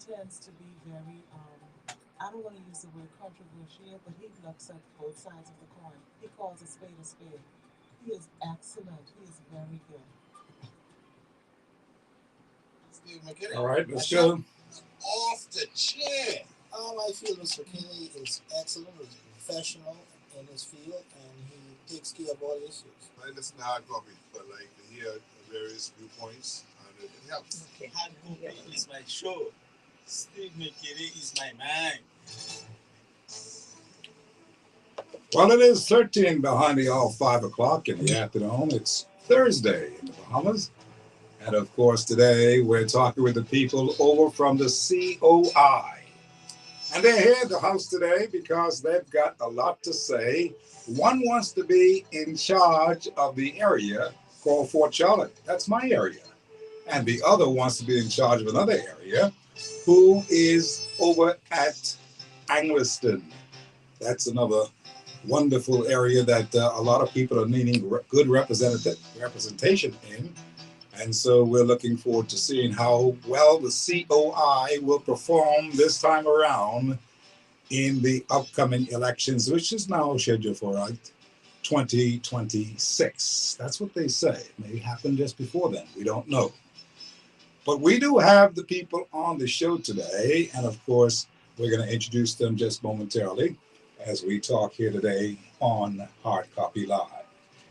tends to be very, I don't want to use the word controversial, but he looks at both sides of the coin. He calls a spade a spade. He is excellent. He is very good. Steve McKinney. All right, let's go. Off the chair. I feel Mr. McKinney is excellent, is professional in his field, and he takes care of all issues. I listen to hard copy, but like to hear various viewpoints, and it helps. Okay. Hard copy is my show. Steve McKinney is my man. Well, it is 13 behind the hour, 5 o'clock in the afternoon. It's Thursday in the Bahamas. And of course, today we're talking with the people over from the COI. And they're here at the house today because they've got a lot to say. One wants to be in charge of the area called Fort Charlotte. That's my area. And the other wants to be in charge of another area who is over at Englerston. That's another wonderful area that a lot of people are needing good representation in. And so we're looking forward to seeing how well the COI will perform this time around in the upcoming elections, which is now scheduled for 2026. That's what they say. It may happen just before then. We don't know. But we do have the people on the show today. And of course, we're going to introduce them just momentarily as we talk here today on Hard Copy Live.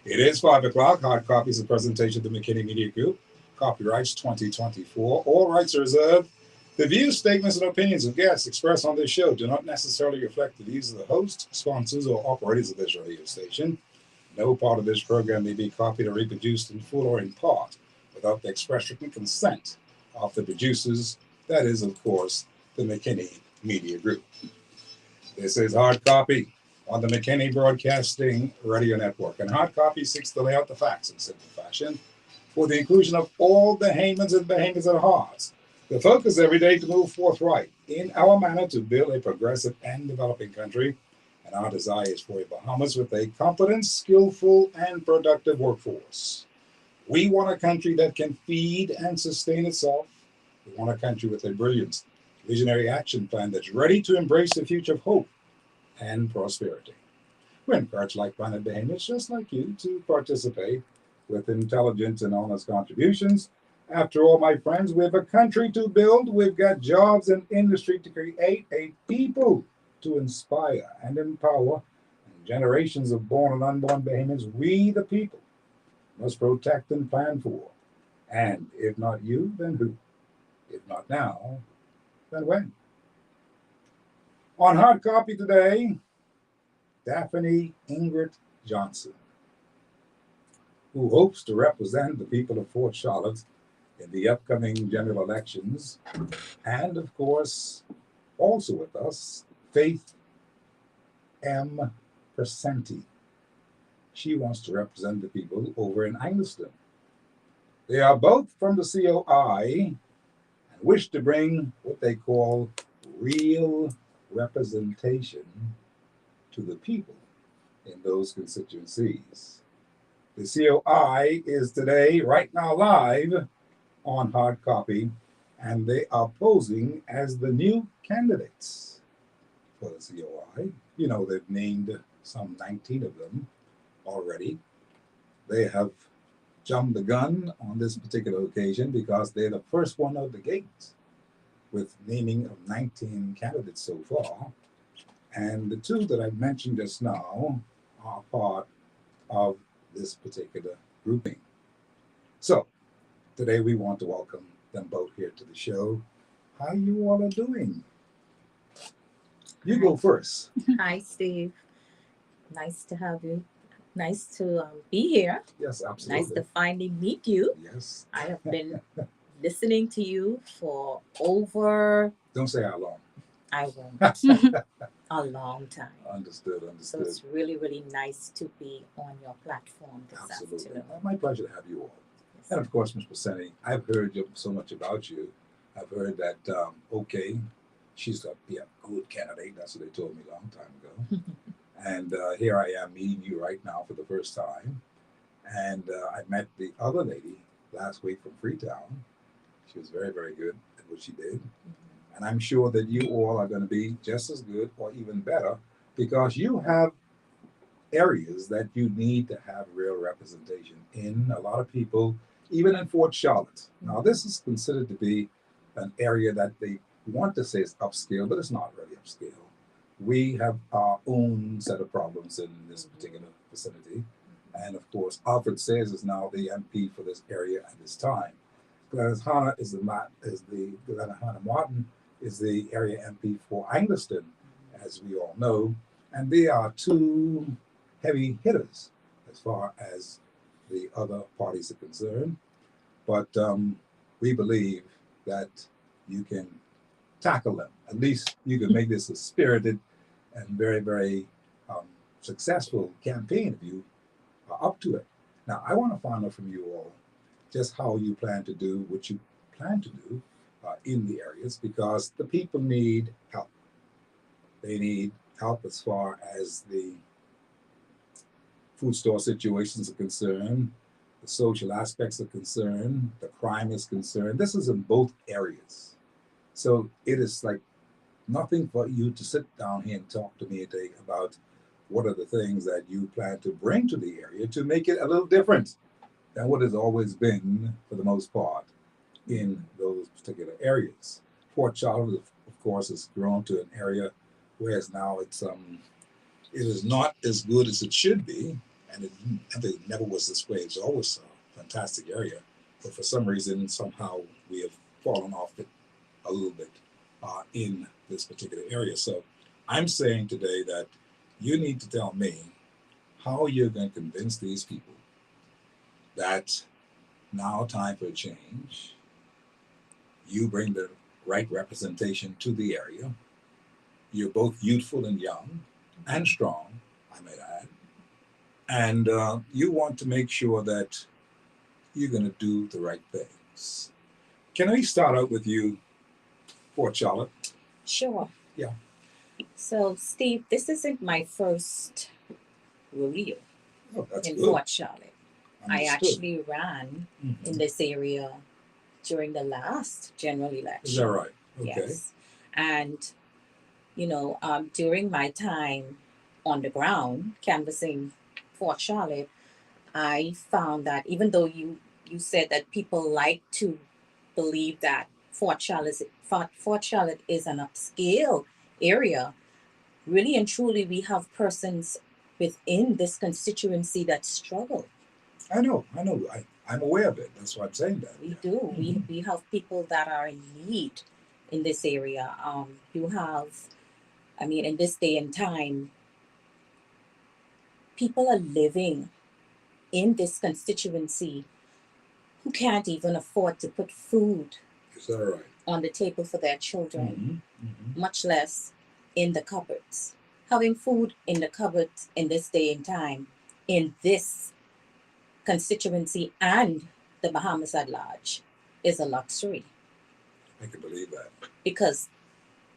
It is 5 o'clock. Hard Copy is a presentation of the Mckinney Media Group. Copyrights 2024. All rights are reserved. The views, statements, and opinions of guests expressed on this show do not necessarily reflect the views of the host, sponsors, or operators of this radio station. No part of this program may be copied or reproduced in full or in part without the express written consent of the producers. That is, of course, the Mckinney Media Group. This is Hard Copy on the Mckinney Broadcasting Radio Network. And Hard Copy seeks to lay out the facts in simple fashion for the inclusion of all the Haymans and Bahamians at heart. The focus every day to move forthright in our manner to build a progressive and developing country. And our desire is for a Bahamas with a competent, skillful, and productive workforce. We want a country that can feed and sustain itself. We want a country with a brilliant, visionary action plan that's ready to embrace the future of hope and prosperity. We encourage like-minded Bahamians just like you to participate with intelligent and honest contributions. After all, my friends, we have a country to build. We've got jobs and industry to create, a people to inspire and empower, and generations of born and unborn Bahamians. We, the people, must protect and plan for. And if not you, then who? If not now, then when? On Hard Copy today, Daphney Ingrid Johnson, who hopes to represent the people of Fort Charlotte in the upcoming general elections. And of course, also with us, Faith M. Percentie. She wants to represent the people over in Englerston. They are both from the COI and wish to bring what they call real representation to the people in those constituencies. The COI is today, right now, live on Hard Copy, and they are posing as the new candidates for the COI. You know, they've named some 19 of them already. They have jumped the gun on this particular occasion because they're the first one out the gate with naming of 19 candidates so far. And the two that I mentioned just now are part of this particular grouping. So today we want to welcome them both here to the show. How you all are doing? You go first. Hi, Steve. Nice to have you. Nice to be here. Yes, absolutely. Nice to finally meet you. Yes. I have been listening to you for over... Don't say how long. I won't. A long time. Understood. So it's really, really nice to be on your platform this Absolutely. afternoon. My pleasure to have you all. Yes. And of course, Ms. Percentie, I've heard so much about you. I've heard that, she's a good candidate. That's what they told me a long time ago. And here I am meeting you right now for the first time. And I met the other lady last week from Freetown. She was very, very good at what she did. And I'm sure that you all are going to be just as good or even better because you have areas that you need to have real representation in. A lot of people, even in Fort Charlotte. Now, this is considered to be an area that they want to say is upscale, but it's not really upscale. We have our own set of problems in this particular vicinity. And of course, Alfred Sayers is now the MP for this area at this time. Gladys Hanna is Gladys Hanna Martin is the area MP for Englerston, as we all know. And they are two heavy hitters as far as the other parties are concerned. But we believe that you can tackle them. At least you can make this a spirited and very, very successful campaign if you are up to it. Now, I want to find out from you all just how you plan to do what you plan to do in the areas, because the people need help. They need help as far as the food store situations are concerned, the social aspects are concerned, the crime is concerned. This is in both areas. So it is like nothing for you to sit down here and talk to me today about what are the things that you plan to bring to the area to make it a little different than what has always been, for the most part, in those particular areas. Fort Charlotte, of course, has grown to an area whereas now it is not as good as it should be, and it never was this way. It's always a fantastic area, but for some reason, somehow we have fallen off it a little bit in this particular area. So I'm saying today that you need to tell me how you're going to convince these people that now time for a change. You bring the right representation to the area. You're both youthful and young and strong, I may add. And you want to make sure that you're going to do the right things. Can we start out with you, Fort Charlotte? Sure. Yeah. So, Steve, this isn't my first rodeo in good. Fort Charlotte. I Understood. actually ran in this area during the last general election. Is that right? Okay. Yes. And, during my time on the ground canvassing Fort Charlotte, I found that even though you said that people like to believe that Fort Charlotte is an upscale area, really and truly we have persons within this constituency that struggle. I know. I'm aware of it. That's why I'm saying that. We do. We have people that are in need in this area. In this day and time, people are living in this constituency who can't even afford to put food Is that right? on the table for their children, much less in the cupboards. Having food in the cupboards in this day and time, in this constituency and the Bahamas at large, is a luxury. I can believe that. Because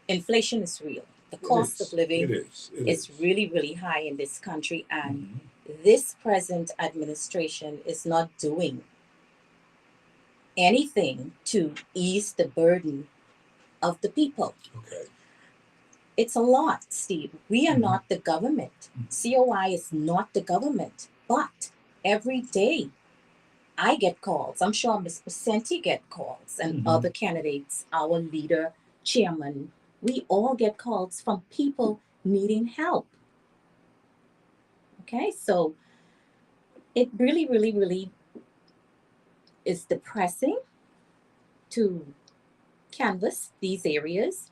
inflation is real. The cost of living is really, really high in this country, and this present administration is not doing anything to ease the burden of the people. Okay. It's a lot, Steve. We are not the government. COI is not the government. But every day I get calls. I'm sure Ms. Percentie get calls, and other candidates, our leader, chairman, we all get calls from people needing help. Okay, so it really, really, really is depressing to canvass these areas,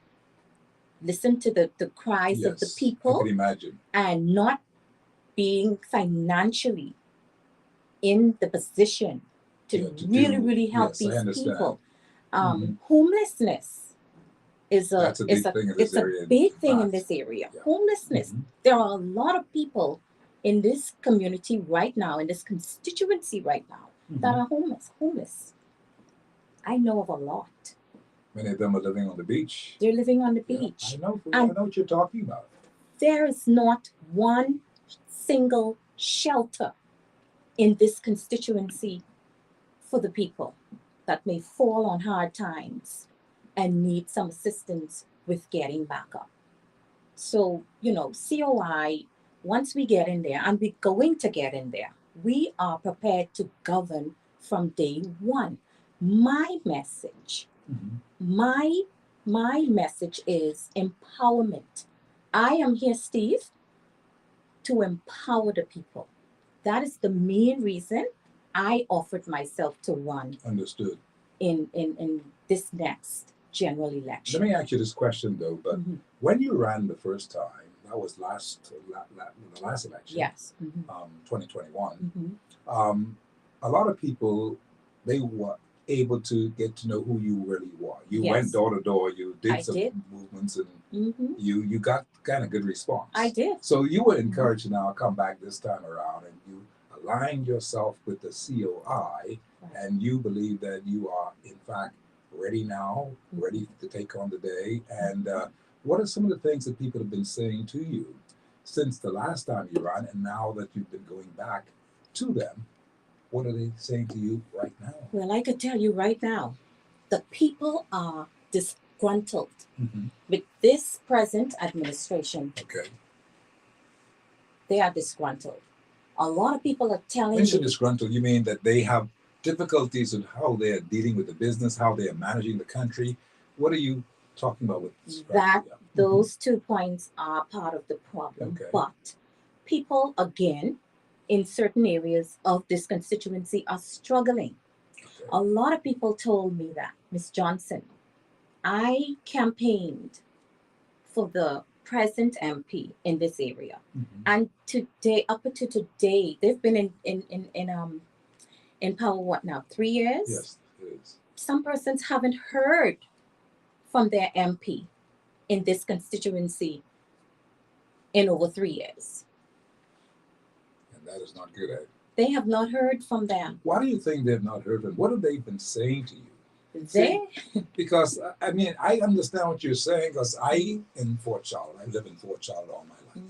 listen to the cries of the people, I can imagine, and not being financially in the position to really help these people. Homelessness is a big thing in this area. Yeah. Homelessness. There are a lot of people in this community right now, in this constituency right now, that are homeless. I know of a lot. Many of them are living on the beach. They're living on the beach. I know what you're talking about. There is not one single shelter in this constituency for the people that may fall on hard times. and need some assistance with getting back up. So, COI, once we get in there, and we're going to get in there, we are prepared to govern from day one. My message, my message is empowerment. I am here, Steve, to empower the people. That is the main reason I offered myself to run. Understood. In this next general election. Let me ask you this question though, but when you ran the first time, that was the last election. Yes. 2021. A lot of people, they were able to get to know who you really were. You went door to door. You did some movements, and you got kind of good response. I did. So you were encouraged to now come back this time around, and you aligned yourself with the COI, and you believe that you are in fact ready now, ready to take on the day. And what are some of the things that people have been saying to you since the last time you ran, and now that you've been going back to them? What are they saying to you right now? Well, I could tell you right now, the people are disgruntled with this present administration. Okay. They are disgruntled. A lot of people are telling When you say disgruntled, you mean that they have difficulties in how they are dealing with the business, how they are managing the country? What are you talking about with that? Those 2 points are part of the problem. Okay. But people, again, in certain areas of this constituency are struggling. Okay. A lot of people told me that, Ms. Johnson, I campaigned for the present MP in this area. And today, up to today, they've been in power, what now, 3 years? Yes, it is. Some persons haven't heard from their MP in this constituency in over 3 years. And that is not good, eh? They have not heard from them. Why do you think they've not heard from them? What have they been saying to you? Because, I mean, I understand what you're saying, because I in Fort Charlotte, I live in Fort Charlotte all my life.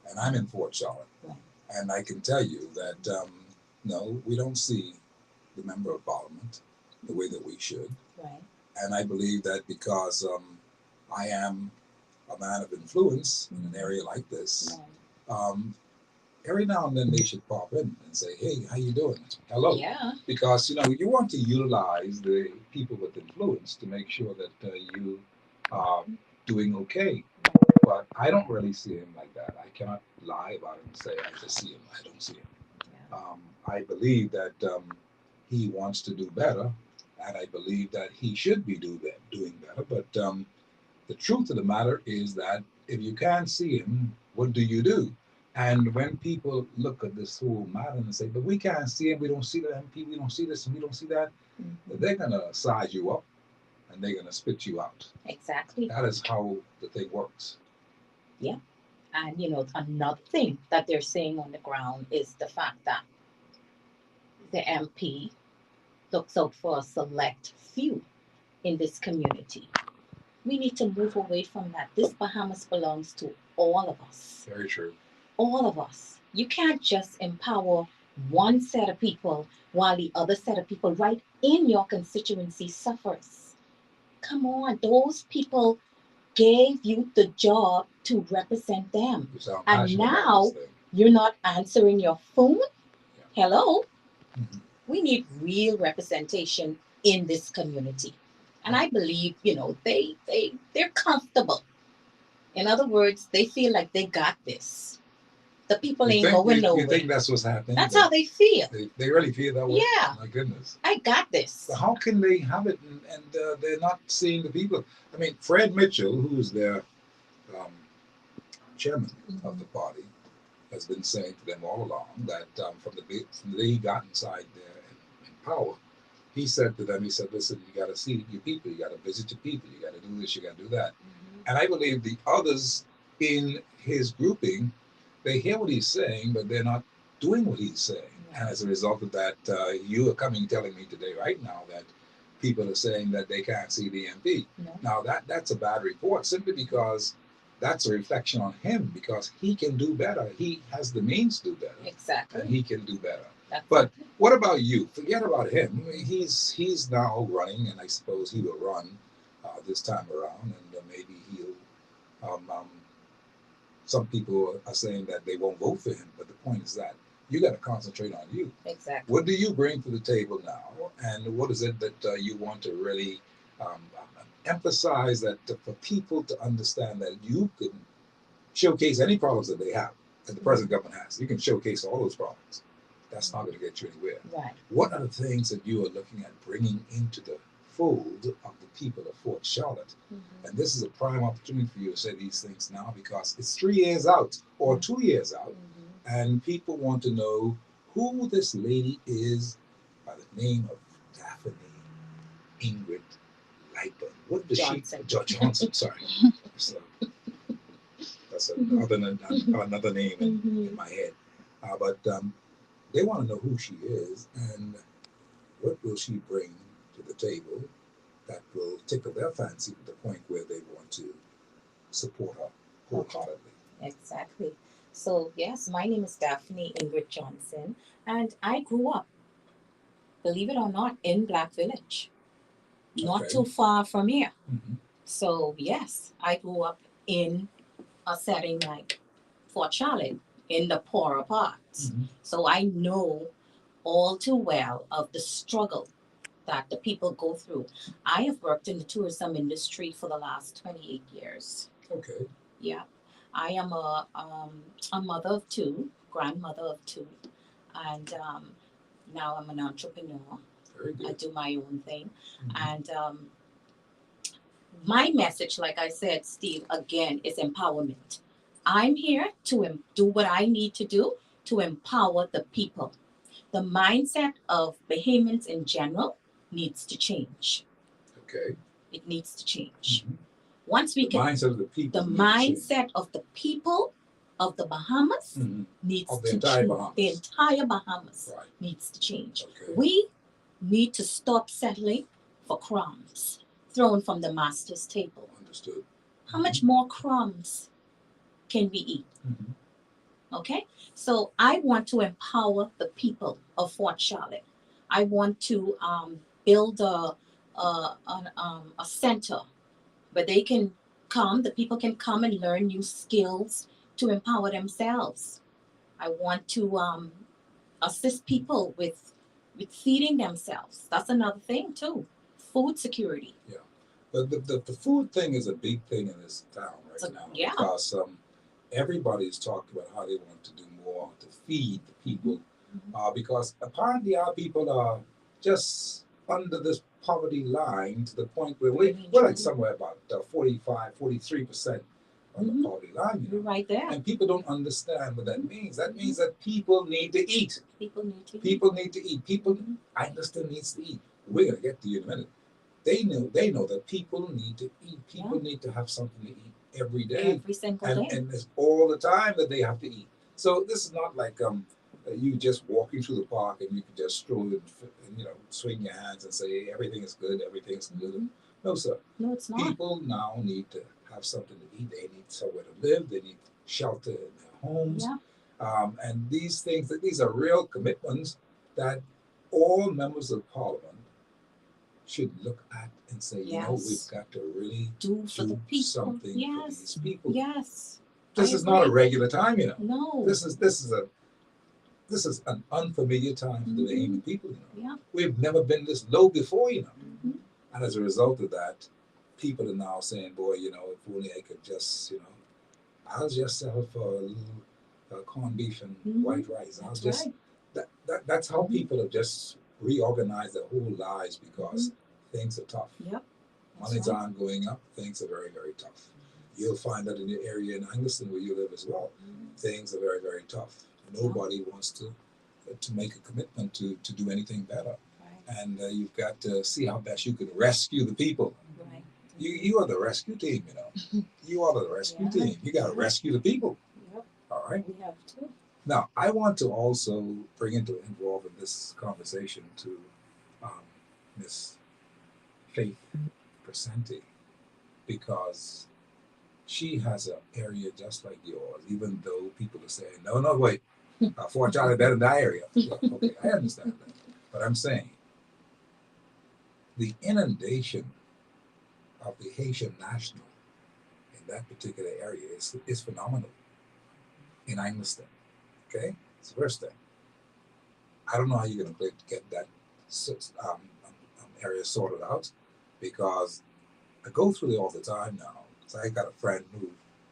And I'm in Fort Charlotte. Right. And I can tell you that, no, we don't see the member of parliament the way that we should. Right. And I believe that because I am a man of influence in an area like this, every now and then they should pop in and say, hey, how you doing? Hello. Yeah. Because, you want to utilize the people with influence to make sure that you are doing okay. But I don't really see him like that. I cannot lie about him and say I just see him. I don't see him. Yeah. I believe that he wants to do better, and I believe that he should be doing better. But the truth of the matter is that if you can't see him, what do you do? And when people look at this whole matter and say, but we can't see him, we don't see the MP, we don't see this, and we don't see that, they're going to size you up and they're going to spit you out. Exactly. That is how the thing works. Yeah. And, another thing that they're saying on the ground is the fact that the MP looks out for a select few in this community. We need to move away from that. This Bahamas belongs to all of us. Very true. All of us. You can't just empower one set of people while the other set of people right in your constituency suffers. Come on, those people gave you the job to represent them. And now you're not answering your phone? Yeah. Hello? We need real representation in this community. And I believe, they're comfortable. In other words, they feel like they got this. The people ain't going nowhere. You think that's what's happening? That's how they feel. They really feel that way? Yeah. My goodness. I got this. So how can they have it and they're not seeing the people? I mean, Fred Mitchell, who's their chairman of the party, has been saying to them all along that from the day he got inside there in power, he said to them, listen, you got to see your people, you got to visit your people, you got to do this, you got to do that. And I believe the others in his grouping, they hear what he's saying, but they're not doing what he's saying. And as a result of that, you are telling me today, right now, that people are saying that they can't see the MP. No. Now, that's a bad report, simply because that's a reflection on him, because he can do better. He has the means to do better. Exactly. And he can do better. But what about you? Forget about him. He's now running, and I suppose he will run this time around, and maybe he'll. Some people are saying that they won't vote for him, but the point is that you got to concentrate on you. Exactly. What do you bring to the table now, and what is it that you want to really emphasize that for people to understand that you can showcase any problems that they have, that the present government has. You can showcase all those problems. That's not going to get you anywhere. Right. What are the things that you are looking at bringing into the fold of the people of Fort Charlotte? And this is a prime opportunity for you to say these things now, because it's 3 years out or 2 years out, and people want to know who this lady is by the name of Daphney Ingrid Lightburn. What does Johnson. Johnson, sorry. So, that's another name in my head. But they want to know who she is and what will she bring to the table that will tickle their fancy to the point where they want to support her wholeheartedly. Exactly. So, yes, my name is Daphney Ingrid Johnson, and I grew up, believe it or not, in Black Village, not too far from here. So, yes, I grew up in a setting like Fort Charlotte, in the poorer parts. So I know all too well of the struggle that the people go through. I have worked in the tourism industry for the last 28 years. Okay. Yeah. I am a mother of two, grandmother of two, and now I'm an entrepreneur. Very good. I do my own thing. And my message, like I said, Steve, again, is empowerment. I'm here to do what I need to do to empower the people. The mindset of Bahamians in general needs to change. Okay. It needs to change. Once we the mindset of the people. The mindset of the people of the Bahamas needs to change. The entire Bahamas needs to change. Okay. We need to stop settling for crumbs thrown from the master's table. Understood. How much more crumbs can we eat? Okay, so I want to empower the people of Fort Charlotte. I want to build a center where they can come, the people can come and learn new skills to empower themselves. I want to assist people with feeding themselves. That's another thing too. Food security. Yeah, the food thing is a big thing in this town now. Yeah. Because everybody's talking about how they want to do more to feed the people. Because apparently our people are just under this poverty line to the point where we're like somewhere about 43% on the poverty line. You're right there. And people don't understand what that means. That means that people need to eat. People need to eat. People, I understand, needs to eat. We're going to get to you in a minute. They know that people need to eat. People need to have something to eat every day. Every single day. And it's all the time that they have to eat. So this is not like you just walking through the park and you can just stroll and swing your hands and say everything is good, everything's good. No, sir. No, it's not. People now need to have something to eat. They need somewhere to live. They need shelter in their homes. Yeah. And these are real commitments that all members of Parliament should look at and say, we've got to really do something for these people. Yes. This is not a regular time, No. This is an unfamiliar time for the Bahamian people, Yeah. We've never been this low before, And as a result of that, people are now saying, boy, if only I could just, I'll just sell for a little corned beef and white rice. That's how people have just reorganized their whole lives because things are tough. Yep. Money's aren't going up. Things are very, very tough. You'll find that in the area in Englerston where you live as well. Things are very, very tough. Nobody wants to make a commitment to do anything better. Right. And you've got to see how best you can rescue the people. Right. You are the rescue team, You are the rescue team. You got to rescue the people. Yep. All right? We have to. Now, I want to also involve in this conversation to Miss Faith Percentie, because she has an area just like yours, even though people are saying, no, wait, Fort Charlotte better than that area. Well, okay, I understand that. But I'm saying the inundation of the Haitian national in that particular area is phenomenal in Englerston. Okay, it's the first thing. I don't know how you're going to get that area sorted out, because I go through there all the time now. So I got a friend who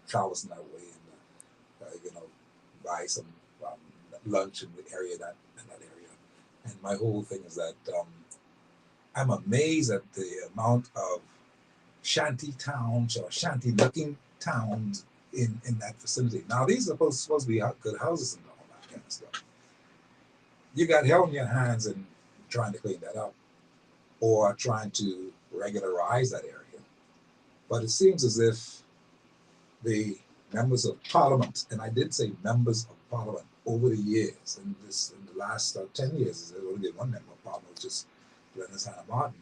travels in that way, and buy some lunch in the area in that area. And my whole thing is that I'm amazed at the amount of shanty towns or shanty-looking towns in that vicinity. Now these are supposed to be good houses and all that kind of stuff. You got hell in your hands in trying to clean that up or trying to regularize that area. But it seems as if the members of parliament, and I did say members of parliament over the years, in the last 10 years, there's only been one member of parliament, which is Glennis Hannah Martin.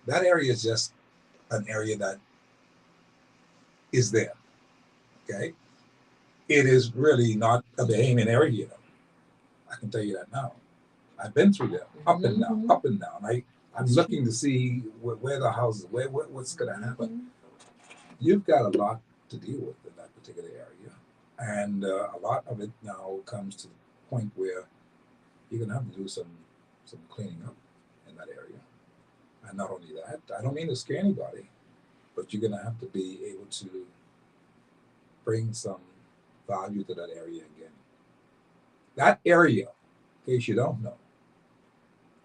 That area is just an area that is there. Okay? It is really not a Bahamian area. I can tell you that now. I've been through there, up and down, up and down. I'm looking to see where the houses, what's going to happen. You've got a lot to deal with in that particular area, and a lot of it now comes to the point where you're going to have to do some cleaning up in that area. And not only that, I don't mean to scare anybody, but you're going to have to be able to bring some value to that area again. That area, in case you don't know,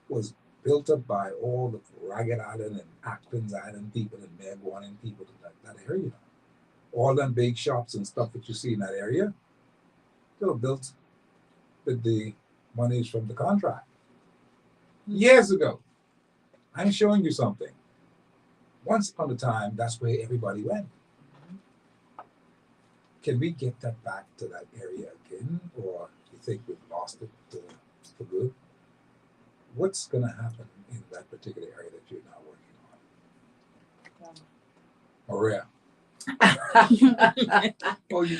was built up by all the Ragged Island and Atkins Island people and Maguanan people in that area. All them big shops and stuff that you see in that area, they were built with the monies from the contract. Years ago. I'm showing you something. Once upon a time, that's where everybody went. Can we get that back to that area again? Or do you think we've lost it for good? What's going to happen in that particular area that you're now working on? Maria.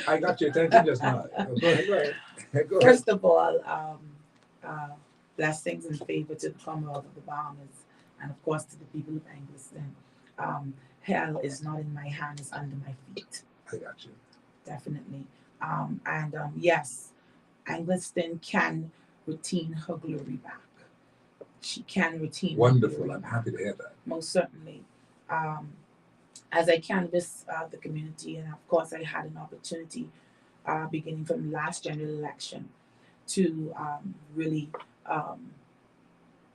I got your attention just now. Go ahead. First of all, blessings and favor to the Commonwealth of the Bahamas, and of course to the people of Englerston. Hell is not in my hand, it's under my feet. I got you. Definitely. Yes, Englerston can retain her glory back. She can retain wonderful. I'm happy to hear that. Most certainly. As I canvass the community, and of course I had an opportunity beginning from last general election to really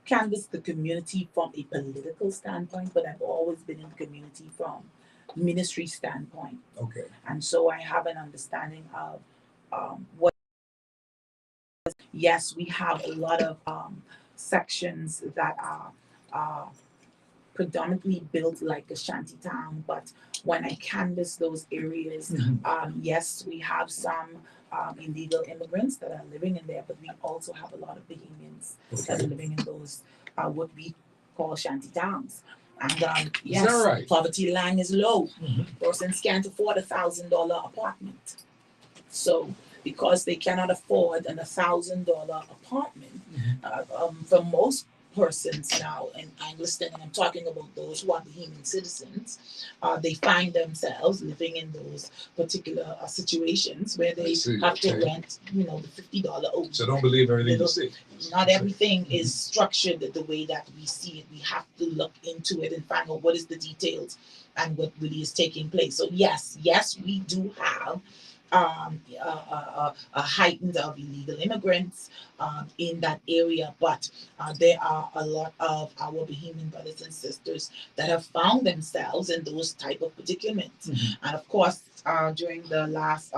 canvass the community from a political standpoint, but I've always been in the community from ministry standpoint. Okay. And so I have an understanding of what. Yes, we have a lot of sections that are predominantly built like a shanty town, but when I canvass those areas, yes, we have some illegal immigrants that are living in there, but we also have a lot of Bahamians that are living in those what we call shanty towns. And yes, right? Poverty line is low. Persons can't afford $1,000 apartment. So because they cannot afford an $1,000 apartment, for most persons now in Englerston, and I'm talking about those who are Bahamian citizens, they find themselves living in those particular situations where they have to rent, the $50. So don't believe everything you see. Not everything is structured the way that we see it. We have to look into it and find out what is the details and what really is taking place. So yes, we do have a heightened of illegal immigrants in that area, but there are a lot of our Bahamian brothers and sisters that have found themselves in those type of predicaments. And of course, during the last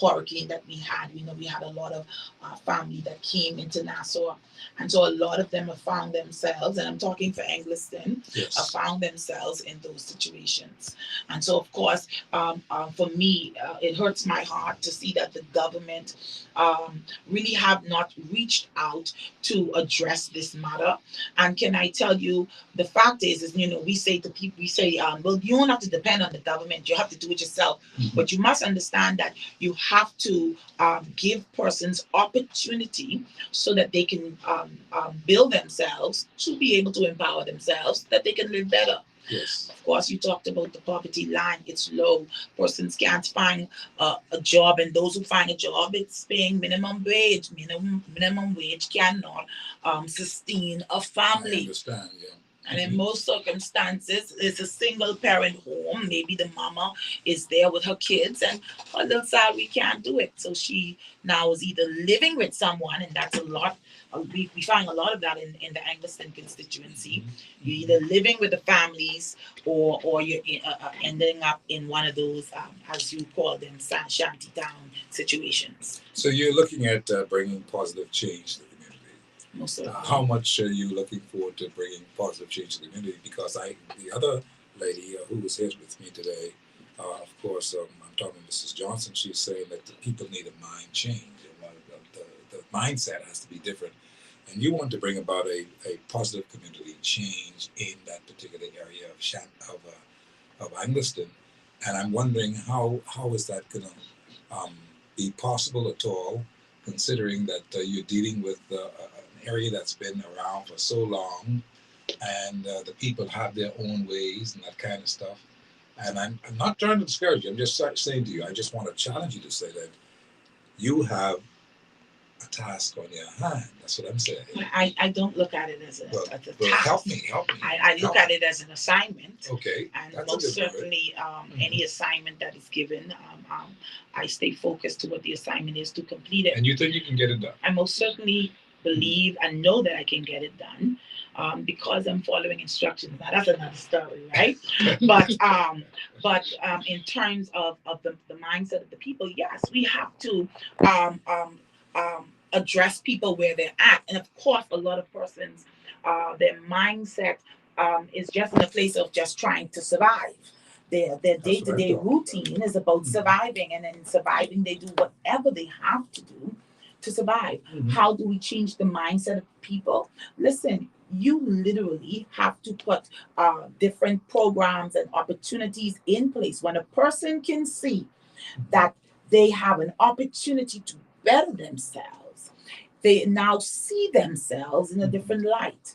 hurricane that we had, we had a lot of family that came into Nassau, and so a lot of them have found themselves, and I'm talking for Englerston, have found themselves in those situations. And so of course, for me, it hurts my heart to see that the government really have not reached out to address this matter. And can I tell you, the fact is we say to people, well, you don't have to depend on the government, you have to do it yourself. But you must understand that You have to give persons opportunity so that they can build themselves to be able to empower themselves, so that they can live better. Yes. Of course, you talked about the poverty line. It's low. Persons can't find a job, and those who find a job, it's paying minimum wage. Minimum wage cannot sustain a family. I understand, yeah. And in most circumstances, it's a single parent home. Maybe the mama is there with her kids, and her little salary can't do it. So she now is either living with someone, and that's a lot. We find a lot of that in the Englerston constituency. You're either living with the families, or you're ending up in one of those, as you call them, shanty town situations. So you're looking at bringing positive change to the community. Most certainly. How much are you looking forward to bringing positive change to the community? Because the other lady who was here with me today, of course, I'm talking to Mrs. Johnson. She's saying that the people need a mind change. The mindset has to be different. And you want to bring about a positive community change in that particular area of Englerston. And I'm wondering how is that going to be possible at all, considering that you're dealing with an area that's been around for so long, and the people have their own ways and that kind of stuff. And I'm not trying to discourage you. I'm just saying to you, I just want to challenge you to say that you have a task on your hand. That's what I'm saying. I don't look at it as a task. Help me. I look at it as an assignment. Okay. And most certainly, any assignment that is given, I stay focused to what the assignment is to complete it. And you think you can get it done? I most certainly believe and know that I can get it done, because I'm following instructions. Now that's another story, right? but in terms of the mindset of the people, yes, we have to address people where they're at. And of course, a lot of persons, their mindset is just in a place of just trying to survive. Their day-to-day routine is about surviving, and in surviving, they do whatever they have to do to survive. How do we change the mindset of people? Listen, you literally have to put different programs and opportunities in place. When a person can see that they have an opportunity to better themselves, they now see themselves in a different light.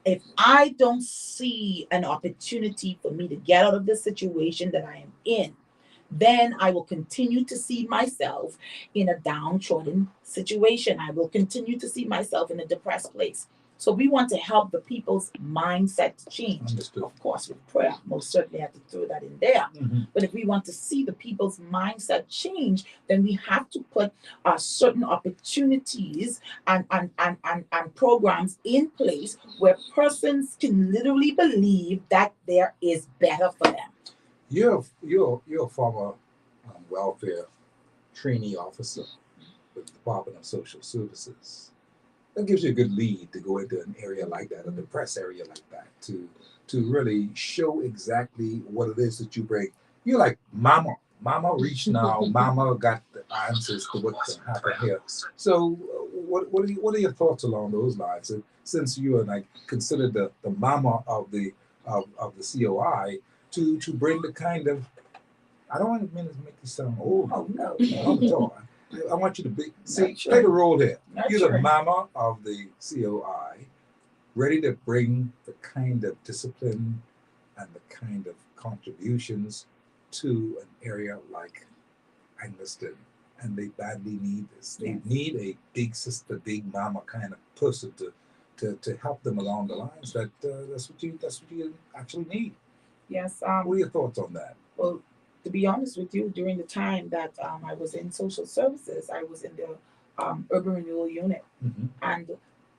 If I don't see an opportunity for me to get out of the situation that I am in, then I will continue to see myself in a downtrodden situation. I will continue to see myself in a depressed place. So we want to help the people's mindset to change. Understood. Of course, with prayer, most certainly have to throw that in there. But if we want to see the people's mindset change, then we have to put certain opportunities and programs in place where persons can literally believe that there is better for them. You're a former welfare trainee officer with the Department of Social Services. That gives you a good lead to go into an area like that, a depressed area like that, to really show exactly what it is that you bring. You're like Mama. Mama reached now. Mama got the answers to what's going to happen here. So, what are your thoughts along those lines? And since you are like considered the Mama of the COI, to bring the kind of, I don't want to make you sound old. Oh no, not at all. I want you to play the role here. You're the Mama of the COI, ready to bring the kind of discipline and the kind of contributions to an area like Englerston. And they badly need this. They need a big sister, big mama kind of person to help them along the lines. That's what you actually need. Yes. What are your thoughts on that? Well, to be honest with you, during the time that I was in social services, I was in the urban renewal unit, and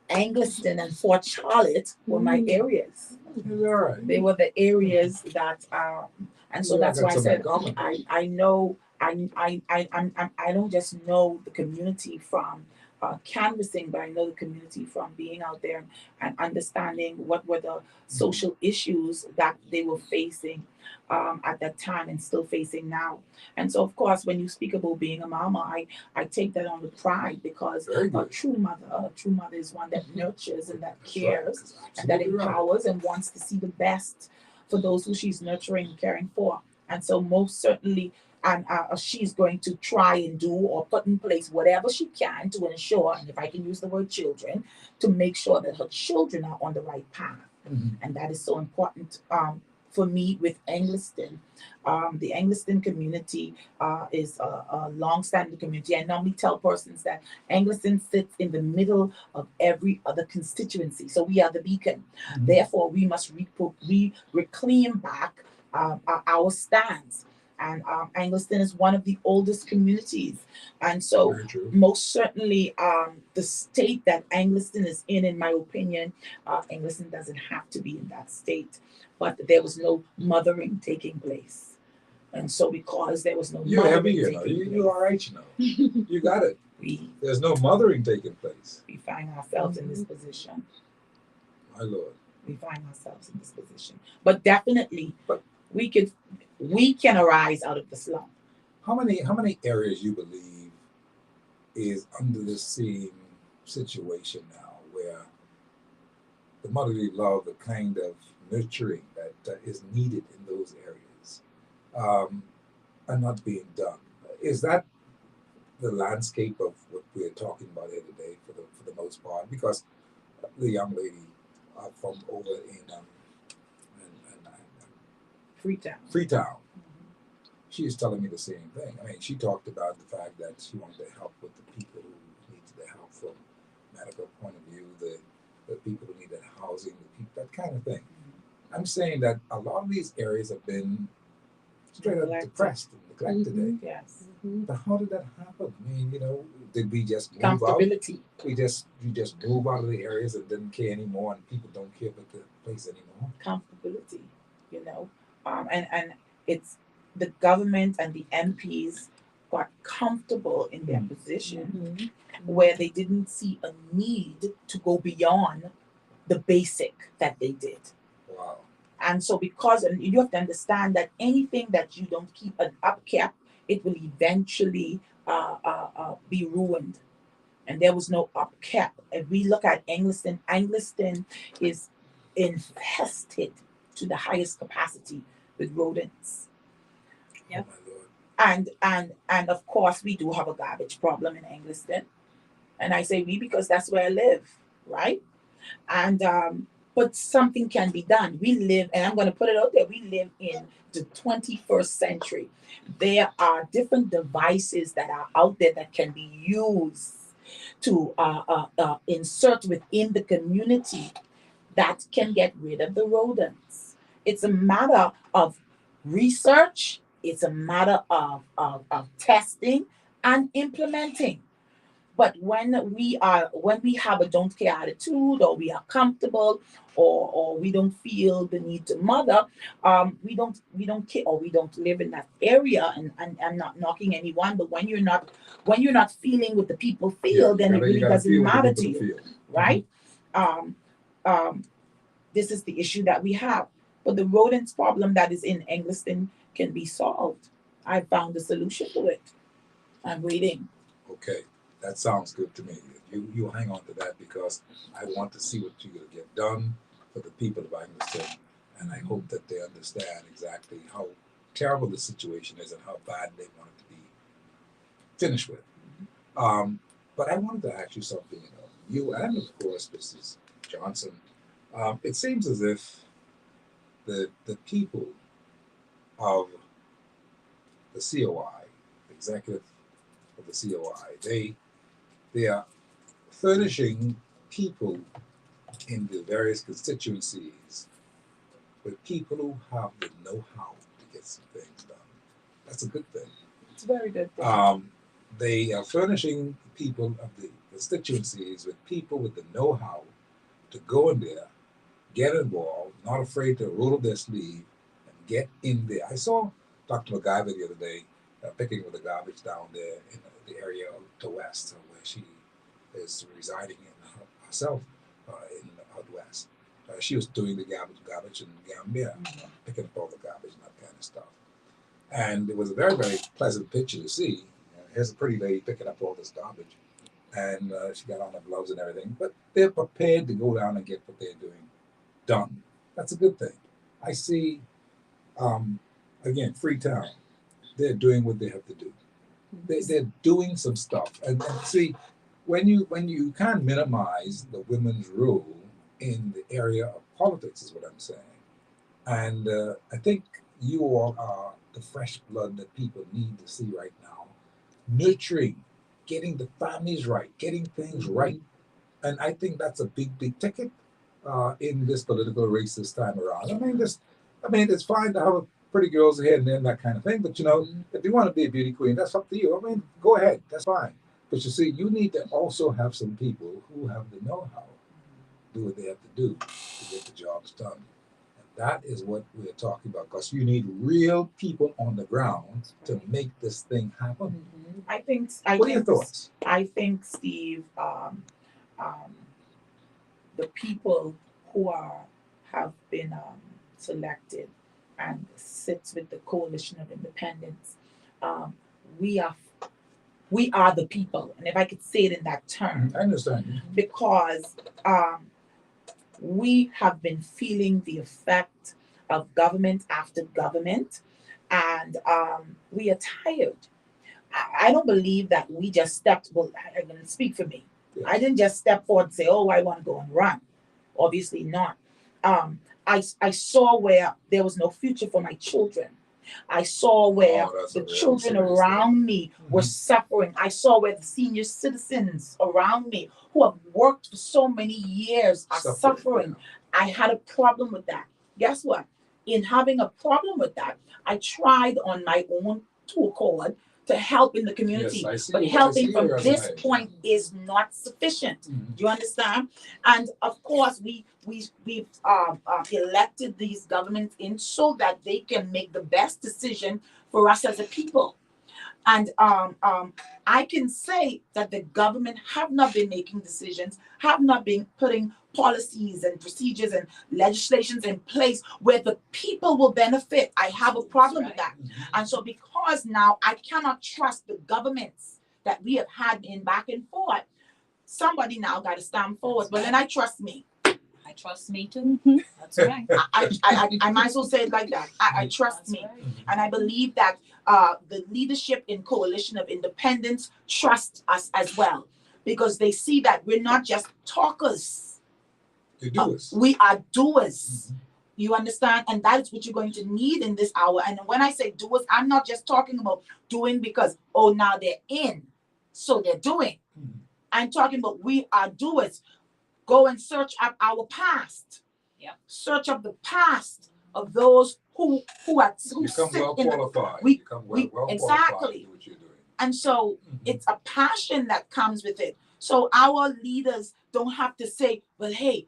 Englerston and Fort Charlotte were my areas. Right. They were the areas that, and so that's why I said I know I don't just know the community from canvassing, but I know the community from being out there and understanding what were the social issues that they were facing at that time and still facing now. And so, of course, when you speak about being a mama, I take that on with pride, because a true mother is one that nurtures and that cares and that empowers and wants to see the best for those who she's nurturing and caring for. And so most certainly and she's going to try and do or put in place whatever she can to ensure, and if I can use the word children, to make sure that her children are on the right path. And that is so important for me with Englerston. The Englerston community is a long-standing community. I normally tell persons that Englerston sits in the middle of every other constituency. So we are the beacon. Therefore, we must reclaim back our stands. And Englerston is one of the oldest communities. And so most certainly the state that Englerston is in my opinion, Englerston doesn't have to be in that state. But there was no mothering taking place. And so because there was no You're mothering heavy, you're all right, you got it. There's no mothering taking place. We find ourselves in this position. My Lord. We find ourselves in this position. But definitely, we can arise out of the slump. How many areas you believe is under the same situation now, where the motherly love, the kind of nurturing that is needed in those areas, are not being done? Is that the landscape of what we're talking about here today, for the most part? Because the young lady from over in Freetown, she is telling me the same thing. I mean, she talked about the fact that she wanted to help with the people who needed the help from medical point of view, the people who needed housing, that kind of thing. I'm saying that a lot of these areas have been straight up depressed and neglected. Yes. But how did that happen? I mean, did we just move Comfortability. out? You just move out of the areas and didn't care anymore, and people don't care about the place anymore. Comfortability, and it's the government and the MPs got comfortable in their position where they didn't see a need to go beyond the basic that they did. Wow. And so and you have to understand that anything that you don't keep an upkept, it will eventually be ruined. And there was no upkept. If we look at Englerston is infested to the highest capacity with rodents. Yep. Oh my Lord. And of course we do have a garbage problem in Englerston. And I say we because that's where I live, right? And but something can be done. We live, and I'm going to put it out there, we live in the 21st century. There are different devices that are out there that can be used to insert within the community that can get rid of the rodents. It's a matter of research. It's a matter of testing and implementing. But when we have a don't care attitude, or we are comfortable, or we don't feel the need to mother, we don't care, or we don't live in that area. And I'm not knocking anyone, but when you're not feeling what the people feel, then it really doesn't matter to you, right? This is the issue that we have. But the rodents problem that is in Englerston can be solved. I found a solution to it. I'm waiting. Okay. That sounds good to me. You hang on to that, because I want to see what you're going to get done for the people of Englerston, and I hope that they understand exactly how terrible the situation is and how bad they want it to be finished with. But I wanted to ask you something. You and of course Mrs. Johnson. It seems as if the people of the COI, the executive of the COI, they are furnishing people in the various constituencies with people who have the know-how to get some things done. That's a good thing. It's a very good thing. They are furnishing people of the constituencies with people with the know-how to go in there, get involved, not afraid to roll up their sleeve and get in there. I saw Dr. McGyver the other day picking up the garbage down there in the area of the West, where she is residing in herself in out West. She was doing the garbage in Gambia, picking up all the garbage and that kind of stuff. And it was a very, very pleasant picture to see. Here's a pretty lady picking up all this garbage, and she got on her gloves and everything, but they're prepared to go down and get what they're doing done. That's a good thing. I see, again, Freetown. they're doing what they have to do. They're doing some stuff. And see, when you can't minimize the women's role in the area of politics, is what I'm saying. And I think you all are the fresh blood that people need to see right now. Nurturing, getting the families right, getting things right. And I think that's a big ticket in this political race this time around. I mean, it's fine to have pretty girls ahead and then that kind of thing. But if you want to be a beauty queen, that's up to you. I mean, go ahead, that's fine. But you see, you need to also have some people who have the know-how, do what they have to do to get the jobs done. And that is what we're talking about, because you need real people on the ground to make this thing happen. What are your thoughts? I think, Steve, the people who have been selected and sits with the Coalition of Independents, we are the people, and if I could say it in that term, I understand. because we have been feeling the effect of government after government, and we are tired. I don't believe that we just stepped. Well, I'm going to speak for me. Yes. I didn't just step forward and say, "Oh, I want to go and run." Obviously not. I saw where there was no future for my children. I saw where the children around me were suffering. I saw where the senior citizens around me who have worked for so many years are suffering. I had a problem with that. Guess what? In having a problem with that, I tried on my own to accord to help in the community. Yes, but helping from this point is not sufficient. Do you understand? And of course, we've elected these governments in so that they can make the best decision for us as a people. And I can say that the government have not been making decisions, have not been putting policies and procedures and legislations in place where the people will benefit. I have a problem with that. And so because now I cannot trust the governments that we have had in back and forth, somebody now got to stand forward. Well, then I trust me. I trust me too. That's right. I might as well say it like that. I trust me. Right. And I believe that the leadership in Coalition of Independents trust us as well, because they see that we're not just talkers. You're doers. We are doers. You understand? And that is what you're going to need in this hour. And when I say doers, I'm not just talking about doing because, oh, now they're in, so they're doing. I'm talking about we are doers. Go and search up our past. Yep. Search up the past of those who become well qualified. Exactly. To do what you're doing. And so it's a passion that comes with it. So our leaders don't have to say, well, hey,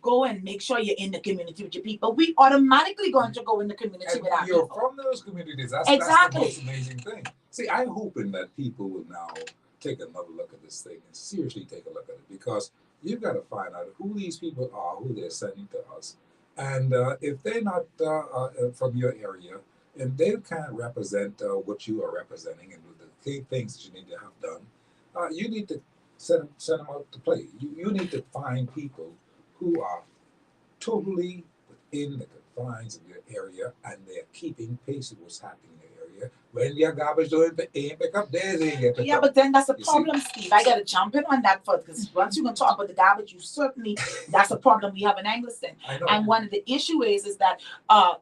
go and make sure you're in the community with your people. We automatically going to go in the community with our you're people. From those communities. That's the most amazing thing. See, I'm hoping that people will now take another look at this thing and seriously take a look at it, because you've got to find out who these people are, who they're sending to us. And if they're not from your area and they can't represent what you are representing and the key things that you need to have done, you need to send them out to play. You need to find people who are totally within the confines of your area and they're keeping pace with what's happening in your area. When your garbage don't ain't pick up, theirs ain't get picked up. But then that's a problem, Steve. I got to jump in on that first, because once you're going to talk about the garbage, that's a problem we have in Englerston. And one of the issue is that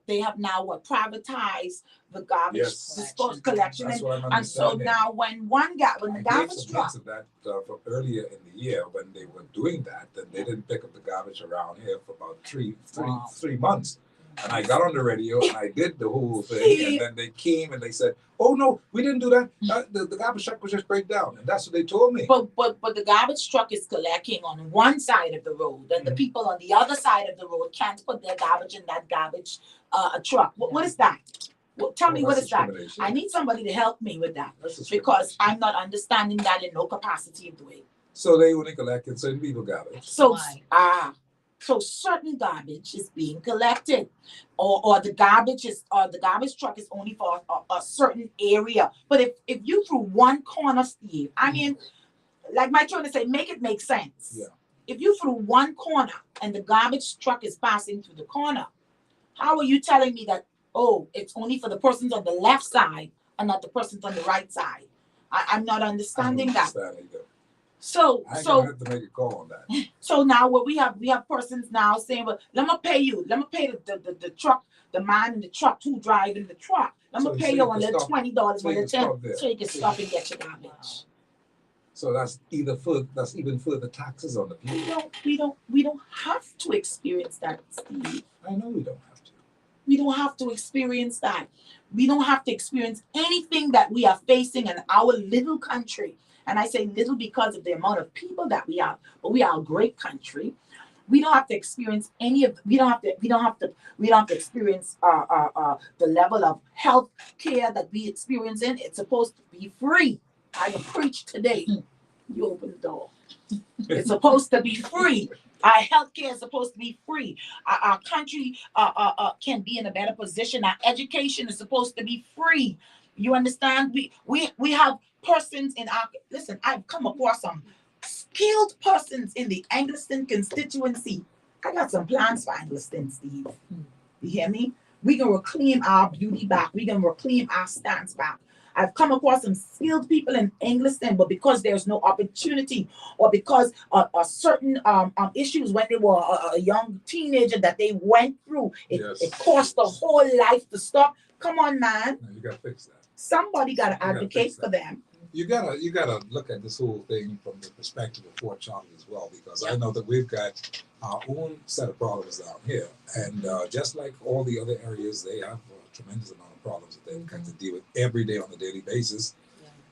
they have now privatized the garbage disposal collection. And so now when the garbage truck. Of that from earlier in the year when they were doing that, then they didn't pick up the garbage around here for about three months. And I got on the radio and I did the whole thing, and then they came and they said, "Oh no, we didn't do that. The garbage truck was just break down," and that's what they told me. But the garbage truck is collecting on one side of the road, and the people on the other side of the road can't put their garbage in that garbage truck. What is that? Well, tell me, what is that? I need somebody to help me with that, because I'm not understanding that in no capacity of the way. So they only collected certain people garbage. So certain garbage is being collected, or the garbage truck is only for a certain area. But if you through one corner, Steve, I mean, like my trying to say, make it make sense. Yeah. If you through one corner and the garbage truck is passing through the corner, how are you telling me that, oh, it's only for the persons on the left side and not the persons on the right side. I'm not understanding that. So I have to make a call on that. So now what we have persons now saying, well, let me pay you. Let me pay the truck, the man in the truck who driving the truck. Let me pay you on the $20 for the 10 so you can stop and get your garbage. So that's even further taxes on the people. We don't have to experience that, Steve. I know we don't have to. We don't have to experience that. We don't have to experience anything that we are facing in our little country. And I say little because of the amount of people that we have, but we are a great country. We don't have to experience we don't have to experience the level of health care that we experience in. It's supposed to be free. I can preach today. You open the door. It's supposed to be free. Our health care is supposed to be free. Our country can be in a better position. Our education is supposed to be free. You understand? We have persons in our, listen, I've come across some skilled persons in the Englerston constituency. I got some plans for Englerston, Steve. You hear me? We can reclaim our beauty back. We can reclaim our stance back. I've come across some skilled people in Englerston, but because there's no opportunity, or because certain issues when they were a young teenager that they went through, it cost the whole life to stop. Come on, man. No, you got to fix that. Somebody got to advocate for them. You gotta look at this whole thing from the perspective of Fort Charlotte as well, because I know that we've got our own set of problems down here, and just like all the other areas, they have a tremendous amount of problems that they've got to deal with every day on a daily basis.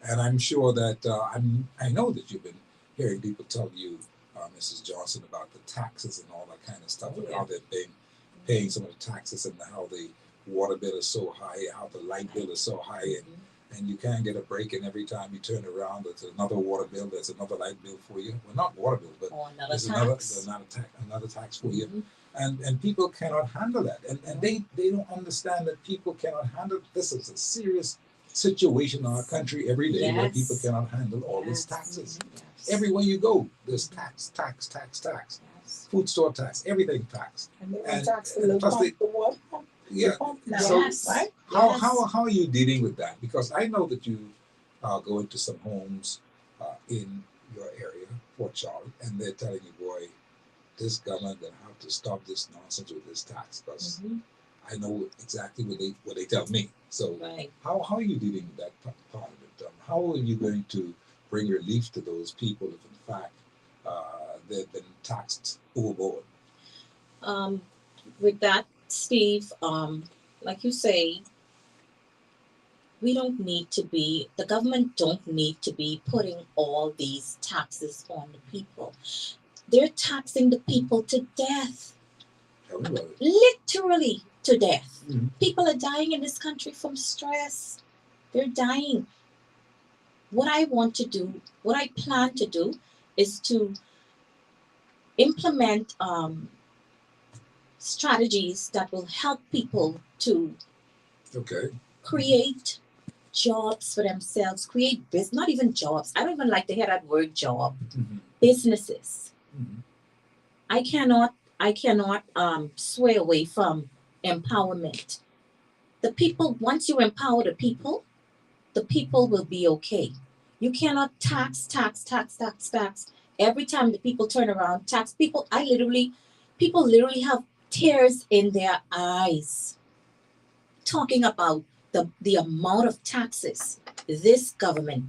And I'm sure that I know that you've been hearing people tell you, Mrs. Johnson, about the taxes and all that kind of stuff, and how they've been paying some of the taxes, and how the water bill is so high, how the light bill is so high, and you can't get a break, and every time you turn around, there's another water bill, there's another light bill for you. Well, not water bill, but there's another tax for you. And people cannot handle that. And they don't understand that people cannot handle. This is a serious situation in our country every day where people cannot handle all these taxes. Everywhere you go, there's tax. Food store tax, everything tax. And tax the water. Right? How are you dealing with that? Because I know that you go into some homes in your area, Fort Charlotte, and they're telling you, boy, this government gonna have to stop this nonsense with this tax, because I know exactly what they tell me. So how are you dealing with that part of it? How are you going to bring relief to those people if in fact they've been taxed overboard? With that, Steve, like you say, the government don't need to be putting all these taxes on the people. They're taxing the people to death. Literally to death. People are dying in this country from stress. They're dying. What I plan to do is to implement strategies that will help people to create jobs for themselves, create business, not even jobs. I don't even like to hear that word job. Businesses. I cannot sway away from empowerment. The people, once you empower the people will be okay. You cannot tax. Every time the people turn around, tax people. People literally have tears in their eyes talking about the amount of taxes this government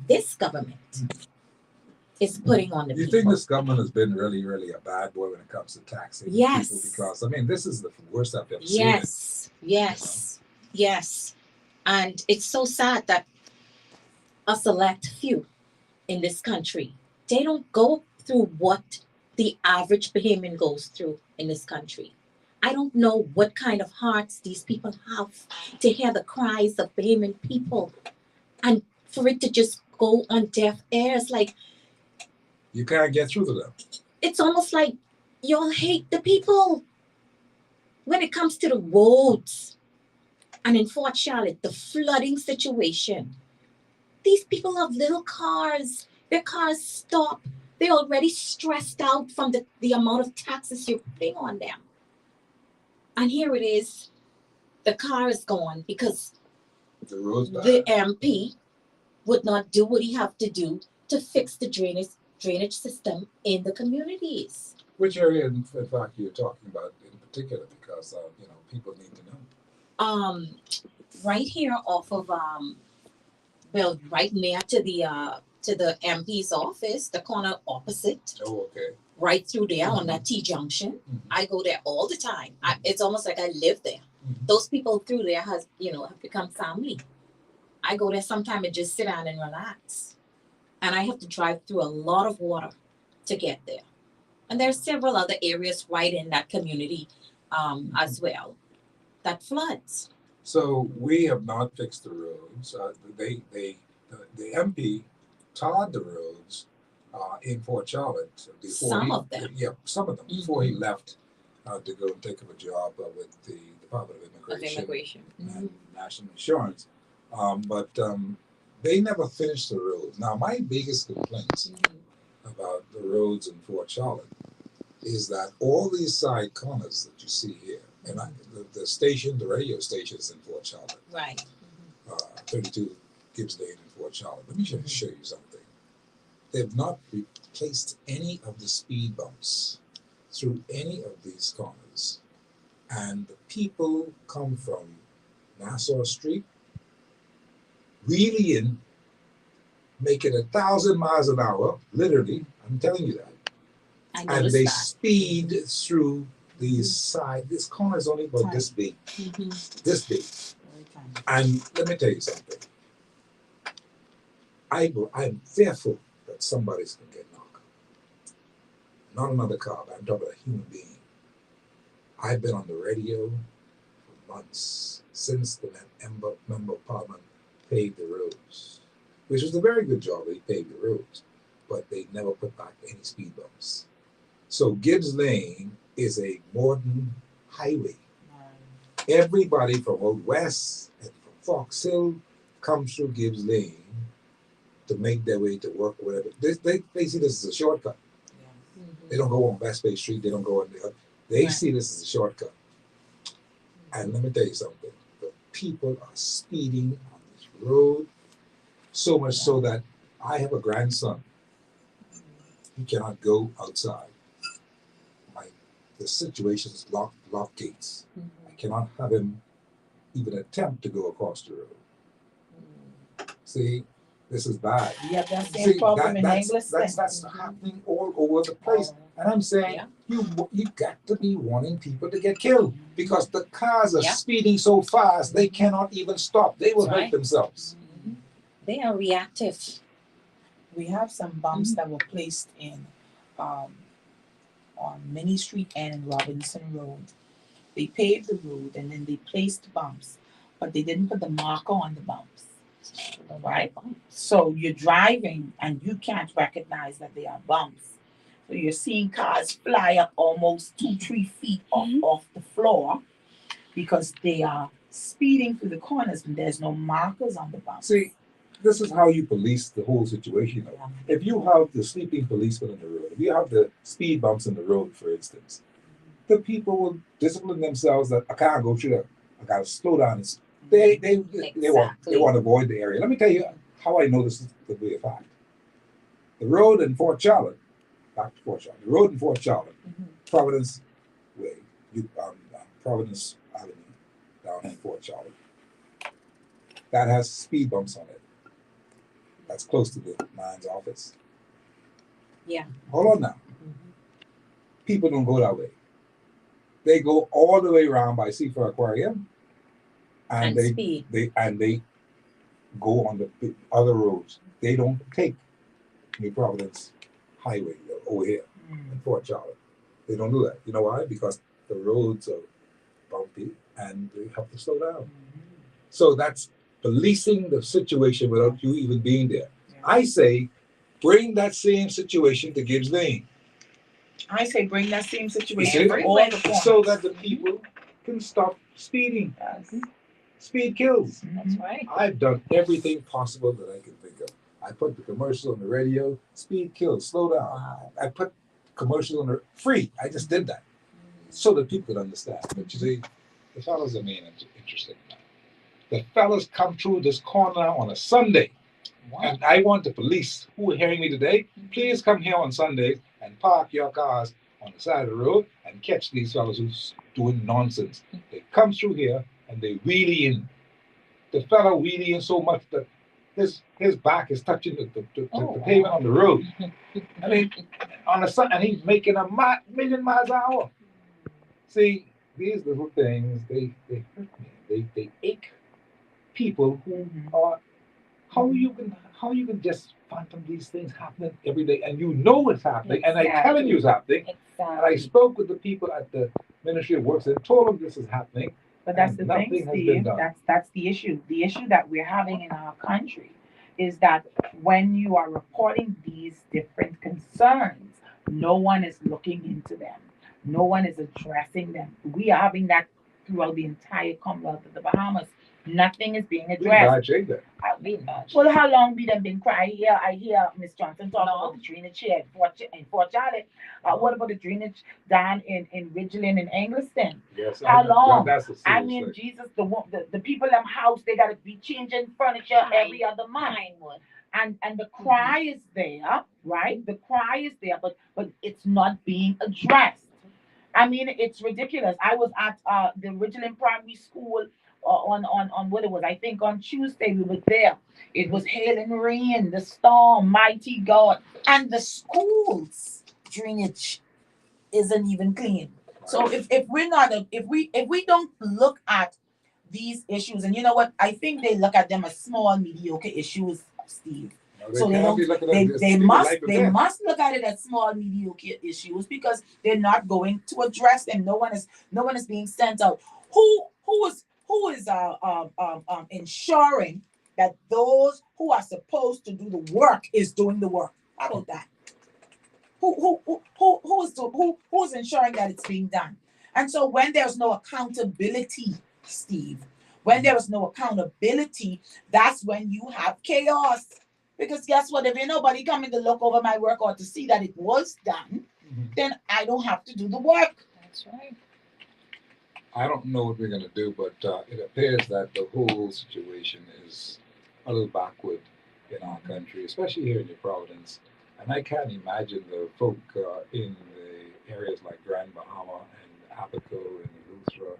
is putting on the people. You think this government has been really, really a bad boy when it comes to taxing people? Because, I mean, this is the worst I've ever seen. Yes. And it's so sad that a select few in this country, they don't go through what the average Bahamian goes through in this country. I don't know what kind of hearts these people have to hear the cries of Bahamian people, and for it to just go on deaf ears. Like, you can't get through to them. It's almost like y'all hate the people. When it comes to the roads, and in Fort Charlotte, the flooding situation, these people have little cars. Their cars stop. They're already stressed out from the amount of taxes you're putting on them. And here it is, the car is gone because The road's bad. the MP would not do what he have to do to fix the drainage system in the communities. Which area, in fact, you're talking about in particular? Because people need to know. Right here off of well, right near to the MP's office, the corner opposite, Oh, okay. right through there on that T junction. Mm-hmm. I go there all the time. It's almost like I live there. Mm-hmm. Those people through there have become family. I go there sometime and just sit down and relax. And I have to drive through a lot of water to get there. And there's several other areas right in that community as well that floods. So we have not fixed the roads. The MP tarred the roads in Port Charlotte before Some of them. Yeah, some of them before he left to go and take up a job with the Department of Immigration and National Insurance. But they never finished the roads. Now, my biggest complaints about the roads in Fort Charlotte is that all these side corners that you see here, and the radio stations in Fort Charlotte, Right. 32 Gibbs Lane in Fort Charlotte. Let me just show you something. They've not replaced any of the speed bumps through any of these corners. And the people come from Nassau Street, wheeling in, making 1,000 miles an hour, literally, I'm telling you that. And they speed through these side. This corner is only about this big. This big. And let me tell you something. I'm fearful that somebody's going to get knocked. Not another car, but I'm talking about a human being. I've been on the radio for months since the member of Parliament paved the roads, which was a very good job. They paved the roads, but they never put back any speed bumps. So Gibbs Lane is a modern highway. Everybody from out west and from Fox Hill comes through Gibbs Lane to make their way to work or whatever. They see this as a shortcut. They don't go on West Bay Street. They don't go on the. They see this as a shortcut. And let me tell you something. The people are speeding on this road so much so that I have a grandson. He cannot go outside. The situation is locked gates. I cannot have him even attempt to go across the road. See, this is bad. We have that same problem in Englerston. That's happening all over the place. And I'm saying, you got to be wanting people to get killed because the cars are speeding so fast they cannot even stop. They will hurt themselves. They are reactive. We have some bumps that were placed in on Minnie Street and in Robinson Road. They paved the road and then they placed bumps, but they didn't put the marker on the bumps. Right? So you're driving and you can't recognize that they are bumps. So you're seeing cars fly up almost 2-3 feet off the floor because they are speeding through the corners and there's no markers on the bumps. See, this is how you police the whole situation. If you have the sleeping policeman on the road, if you have the speed bumps in the road, for instance, the people will discipline themselves that I can't go through that. I gotta slow down. They want to avoid the area. Let me tell you how I know this is to be a fact. The road in Fort Charlotte, back to Fort Charlotte, the road in Fort Charlotte, Providence Way, Providence Avenue, down in Fort Charlotte, that has speed bumps on it. That's close to the mine's office. Yeah. Hold on now. People don't go that way. They go all the way around by Seaford Aquarium, and they go on the other roads. They don't take New Providence Highway over here in Fort Charlotte. They don't do that. You know why? Because the roads are bumpy and they have to slow down. So that's policing the situation without you even being there. I say, bring that same situation to Gibbs Lane. I say, bring that same situation for all the corners. So that the people can stop speeding. Speed kills. That's right. I've done everything possible that I can think of. I put the commercial on the radio. Speed kills. Slow down. Wow. I put commercial on the free. I just did that so that people could understand. But you see, The fellas are mean and interesting. The fellas come through this corner on a Sunday. What? And I want the police who are hearing me today, please come here on Sundays and park your cars on the side of the road and catch these fellas who's doing nonsense. They come through here and they wheelie in. The fella wheelie in so much that his back is touching the pavement on the road. I mean, on the sun, and he's making a million miles an hour. See, these little things, they hurt me. They ache people who are. How you can just phantom these things happening every day, and you know it's happening, and I'm telling you it's happening. And I spoke with the people at the Ministry of Works and told them this is happening. But that's the thing, Steve. That's the issue. The issue that we're having in our country is that when you are reporting these different concerns, no one is looking into them. No one is addressing them. We are having that throughout the entire Commonwealth of the Bahamas. Nothing is being addressed. Well, how long we done been crying? I hear Miss Johnson talk about the drainage here in Fort Charlotte. What about the drainage down in Ridgeland and Englerston? Yes, how long? I mean, thing. Jesus, the people in them house, they gotta be changing furniture every other month. And the cry is there, right? The cry is there, but it's not being addressed. I mean, it's ridiculous. I was at the Ridgeland Primary School on what it was. I think on Tuesday we were there. It was hail and rain, the storm, mighty God, and the schools drainage isn't even clean. So if we're not if we don't look at these issues, and you know what, I think they look at them as small, mediocre issues, Steve. So they must look at it as small, mediocre issues because they're not going to address them. No one is being sent out. Who is ensuring that those who are supposed to do the work is doing the work? How about that? Who is ensuring that it's being done? And so when there's no accountability, Steve, when there is no accountability, that's when you have chaos. Because guess what? If ain't nobody coming to look over my work or to see that it was done, then I don't have to do the work. That's right. I don't know what we're going to do, but it appears that the whole situation is a little backward in our country, especially here in the Providence. And I can't imagine the folk in the areas like Grand Bahama and Apico and Eleuthera.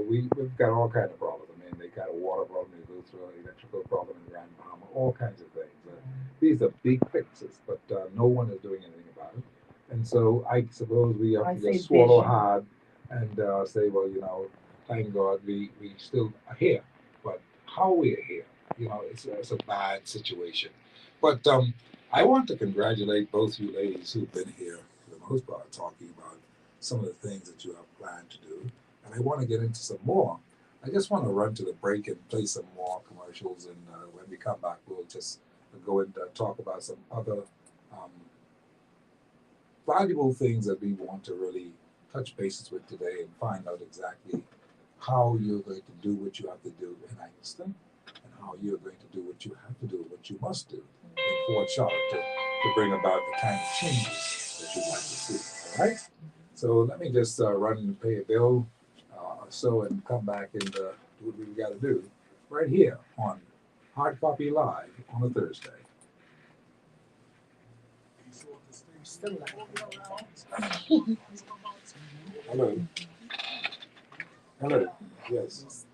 We've got all kinds of problems. I mean, they got a water problem in Eleuthera, electrical problem in Grand Bahama, all kinds of things. These are big fixes, but no one is doing anything about it. And so I suppose we have to just swallow hard and say, well, thank God we still are here. But how we are here, it's a bad situation. But I want to congratulate both you ladies who've been here for the most part talking about some of the things that you have planned to do. And I want to get into some more. I just want to run to the break and play some more commercials. And when we come back, we'll just go and talk about some other valuable things that we want to really touch bases with today and find out exactly how you're going to do what you have to do in Englerston and how you're going to do what you have to do, what you must do in Fort Charlotte to bring about the kind of changes that you'd like to see. All right? So let me just run and pay a bill or so and come back and do what we've got to do right here on Hard Copy Live on a Thursday. Hello. Hello. Yes.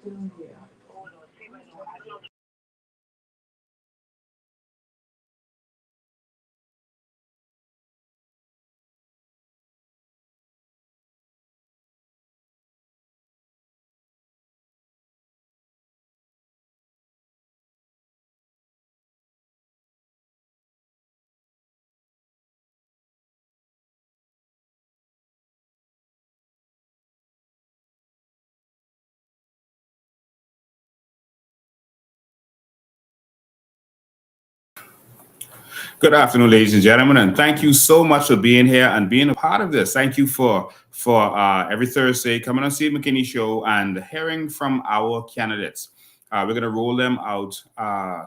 Good afternoon, ladies and gentlemen, and thank you so much for being here and being a part of this. Thank you for every Thursday coming on Steve Mckinney Show and hearing from our candidates. We're going to roll them out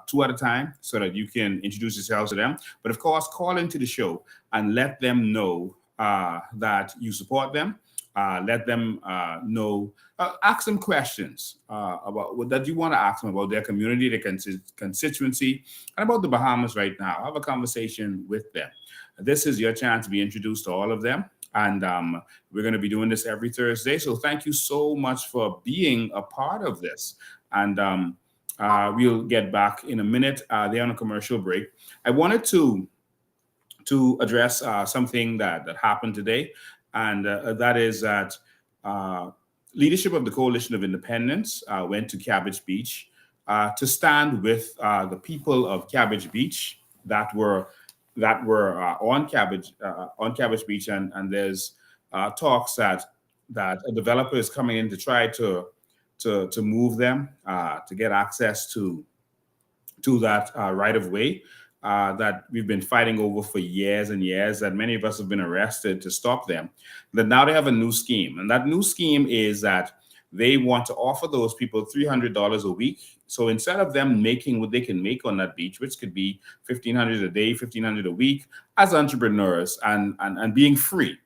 two at a time so that you can introduce yourselves to them. But of course, call into the show and let them know that you support them. let them know, ask them questions about what that you want to ask them about their community, their constituency, and about the Bahamas right now. Have a conversation with them. This is your chance to be introduced to all of them. And we're going to be doing this every Thursday. So thank you so much for being a part of this. And we'll get back in a minute. They're on a commercial break. I wanted to address something that happened today. And that is that leadership of the Coalition of Independence went to Cabbage Beach to stand with the people of Cabbage Beach that were on Cabbage Beach, and there's talks that a developer is coming in to try to move them to get access to that right of way that we've been fighting over for years and years, that many of us have been arrested to stop them. That now they have a new scheme, and that new scheme is that they want to offer those people $300 a week. So instead of them making what they can make on that beach, which could be $1,500 a day, $1,500 a week, as entrepreneurs and being free,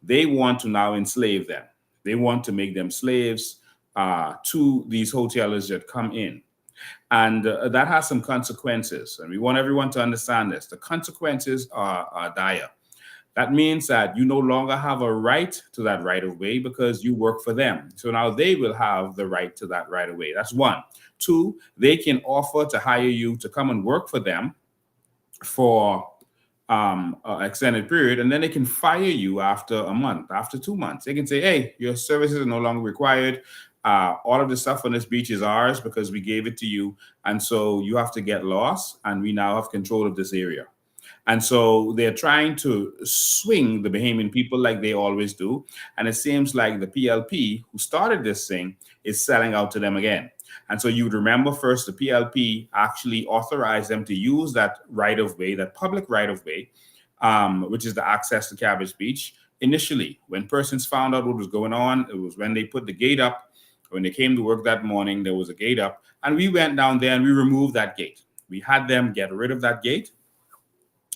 they want to now enslave them. They want to make them slaves to these hotelers that come in. And that has some consequences. And we want everyone to understand this. The consequences are dire. That means that you no longer have a right to that right of way because you work for them. So now they will have the right to that right of way. That's one. Two, they can offer to hire you to come and work for them for an extended period, and then they can fire you after a month, after 2 months. They can say, hey, your services are no longer required. All of the stuff on this beach is ours because we gave it to you. And so you have to get lost, and we now have control of this area. And so they're trying to swing the Bahamian people like they always do. And it seems like the PLP, who started this thing, is selling out to them again. And so you would remember first, the PLP actually authorized them to use that right of way, that public right of way, which is the access to Cabbage Beach. Initially, when persons found out what was going on, it was when they put the gate up. When they came to work that morning, there was a gate up, and we went down there and we removed that gate. We had them get rid of that gate.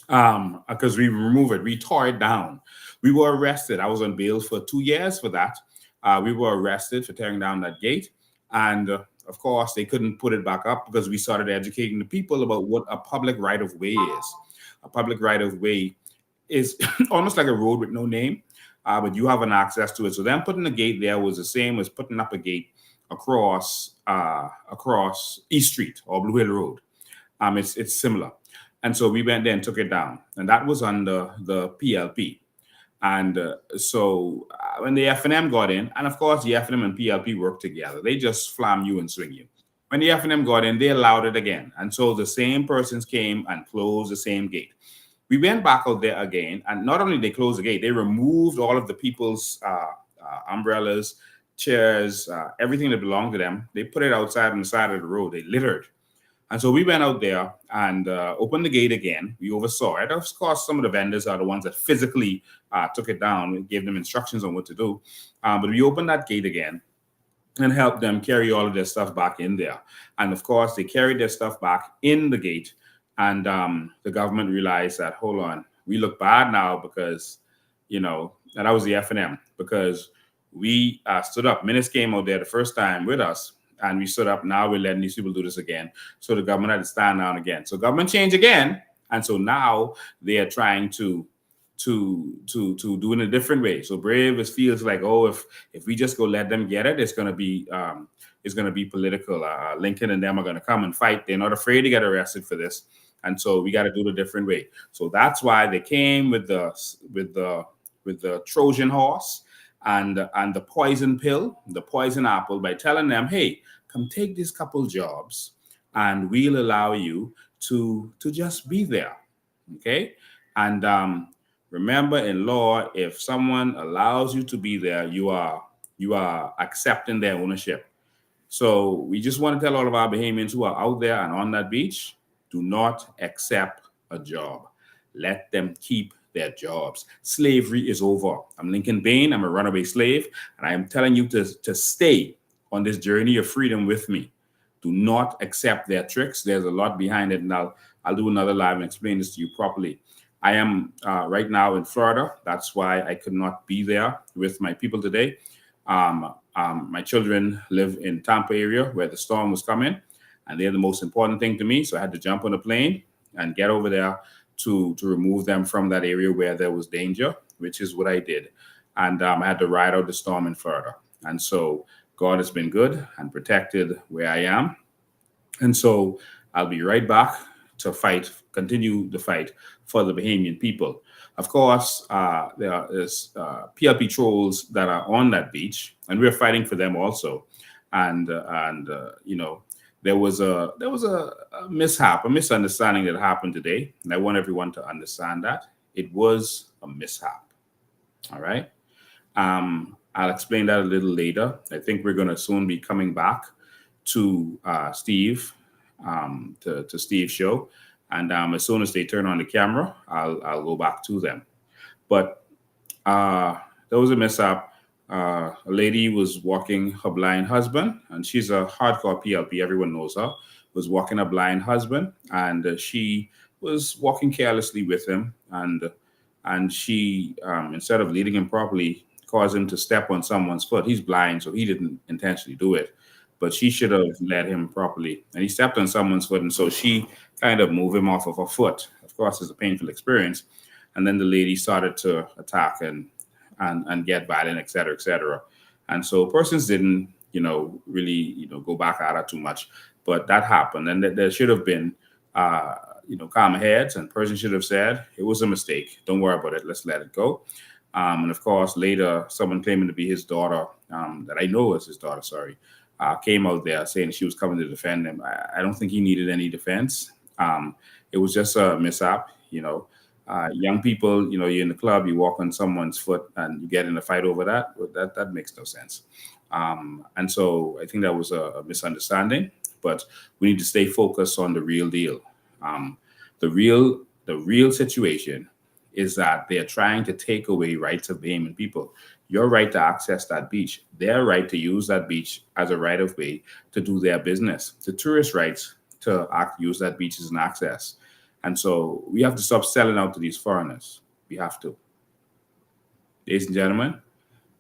Because we removed it, we tore it down. We were arrested. I was on bail for 2 years for that. We were arrested for tearing down that gate. And of course, they couldn't put it back up because we started educating the people about what a public right of way is. A public right of way is almost like a road with no name, but you have an access to it. So them putting a gate there was the same as putting up a gate across East Street or Blue Hill Road. It's similar. And so we went there and took it down. And that was under the PLP. And so when the F&M got in, and of course the F&M and PLP work together, they just flam you and swing you. When the F&M got in, they allowed it again. And so the same persons came and closed the same gate. We went back out there again, and not only they closed the gate, they removed all of the people's umbrellas, chairs, everything that belonged to them. They put it outside on the side of the road. They littered. And so we went out there and opened the gate again. We oversaw it. Of course, some of the vendors are the ones that physically took it down. We gave them instructions on what to do. But we opened that gate again and helped them carry all of their stuff back in there. And of course, they carried their stuff back in the gate. And the government realized that, hold on, we look bad now because, and that was the F&M, because we stood up. Minutes came out there the first time with us. And we stood up. Now we're letting these people do this again. So the government had to stand down again. So government changed again. And so now they are trying to do it in a different way. So Brave feels like, if we just go let them get it, it's going to be political. Lincoln and them are going to come and fight. They're not afraid to get arrested for this. And so we got to do it a different way. So that's why they came with the Trojan horse and the poison pill, the poison apple, by telling them, hey, come take these couple jobs and we'll allow you to just be there. Okay. And remember, in law, if someone allows you to be there, you are accepting their ownership. So we just want to tell all of our Bahamians who are out there and on that beach, do not accept a job. Let them keep their jobs. Slavery is over. I'm Lincoln Bain. I'm a runaway slave. And I am telling you to stay on this journey of freedom with me. Do not accept their tricks. There's a lot behind it. And I'll do another live and explain this to you properly. I am right now in Florida. That's why I could not be there with my people today. My children live in Tampa area where the storm was coming, and they're the most important thing to me. So I had to jump on a plane and get over there to remove them from that area where there was danger, which is what I did. And I had to ride out the storm in Florida. And so God has been good and protected where I am. And so I'll be right back to continue the fight for the Bahamian people. Of course, there is PLP trolls that are on that beach, and we're fighting for them also. And there was a mishap, a misunderstanding that happened today, and I want everyone to understand that it was a mishap. All right. I'll explain that a little later. I think we're going to soon be coming back to Steve, to Steve's show, and as soon as they turn on the camera, I'll go back to them. But there was a mishap. A lady was walking her blind husband, and she's a hardcore PLP. Everyone knows her. Was walking a blind husband, and she was walking carelessly with him, and she instead of leading him properly, caused him to step on someone's foot. He's blind, so he didn't intentionally do it, but she should have led him properly. And he stepped on someone's foot, and so she kind of moved him off of her foot. Of course, it's a painful experience. And then the lady started to attack and get violent, et cetera, et cetera. And so persons didn't, really, go back at her too much. But that happened, and there should have been, calm heads, and person should have said, it was a mistake. Don't worry about it. Let's let it go. And of course, later, someone claiming to be his daughter, that I know is his daughter, came out there saying she was coming to defend him. I don't think he needed any defense. It was just a mishap, young people, you're in the club, you walk on someone's foot and you get in a fight over that. That makes no sense. And so I think that was a misunderstanding, but we need to stay focused on the real deal. The real situation is that they're trying to take away rights of Bahamian people. Your right to access that beach, their right to use that beach as a right of way to do their business, the tourist rights to use that beach as an access. And so we have to stop selling out to these foreigners. We have to. Ladies and gentlemen,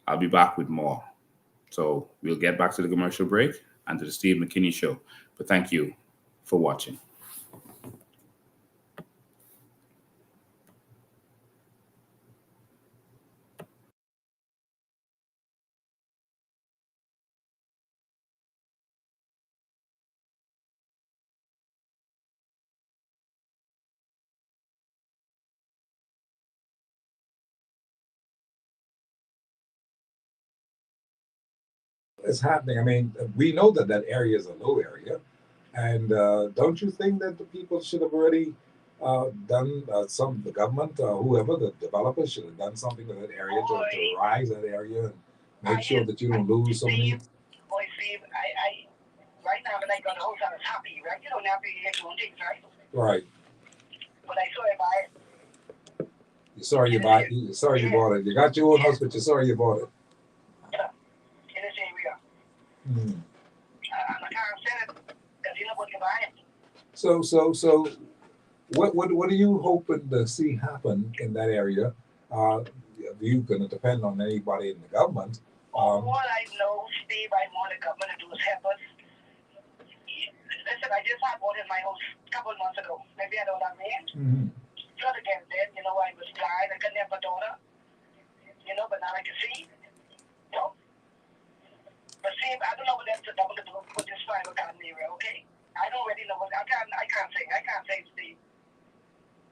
I'll be back with more. So we'll get back to the commercial break and to the Steve Mckinney Show. But thank you for watching. It's happening. I mean, we know that area is a low area, and don't you think that the people should have already done the government, whoever, the developers should have done something with that area to rise that area and make sure that you don't lose so many. Boy, Steve, I right now when I got the house, I was happy, right? You don't have to get your own things, right? Right. But I saw it buy it. You're sorry you bought it. You're sorry you bought it. You got your own house, but you're sorry you bought it. In this area. Hmm. I can't say it because you know what you buy it. So, what are you hoping to see happen in that area? You going to depend on anybody in the government. All I know, Steve, I want the government to do is help us. Listen, I just had bought in my house a couple of months ago. Maybe I know what I mean. Mm-hmm. Flood again then, I was blind, I couldn't have a daughter. But now I can see. But see, I don't know what that's going to do with this final kind of area, okay? I don't really know what I can't say, Steve.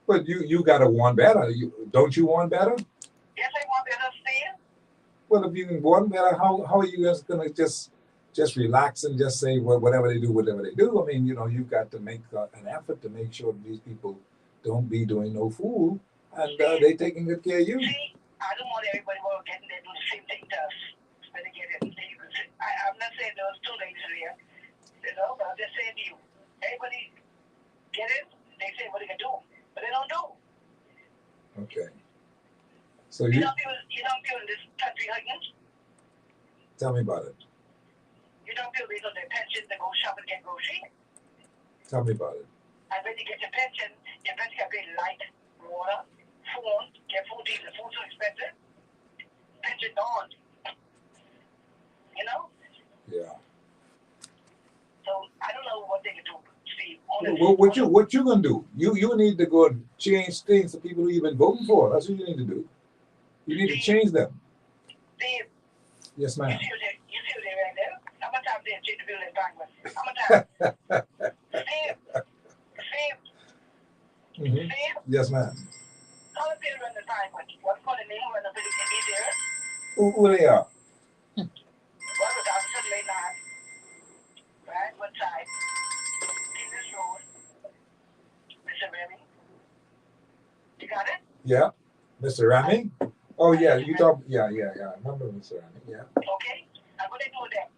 But you gotta want better. Don't you want better? Yes, I want better, Steve. Well, if you want better, how are you just gonna just relax and just say whatever they do, whatever they do? I mean, you've got to make an effort to make sure that these people don't be doing no fool and they taking good care of you. See, I don't want everybody getting there doing the same thing to us. Better get it. I'm not saying there was two ladies here, but I'm just saying to you, everybody get it. They say what they can do, but they don't do. Okay. So you don't feel in this country, Higgins? Tell me about it. You don't feel they got their pension to go shop and get groceries? Tell me about it. And when you get your pension can pay light, water, phone, get food, eat, the food's so expensive, pitch it on. You know? Yeah. So I don't know what they can do. See, Well, what you gonna do? You need to go and change things for people who you've been voting for. That's what you need to do. You need to change them. Steve, Yes, ma'am. you see what they right there? How much time they change the bill in Congress? How much time? Steve. Mm-hmm. Steve. Yes, ma'am. How much they run the time? What's called the name of the village in these areas? Who they are? Well, the officer late night. Right? One side. In this road. Mr. Remy. You got it? Yeah. Mr. Rami? Oh, yeah. You talk. Yeah. I remember Mr. Rami. Yeah. Okay. Now what they do with that?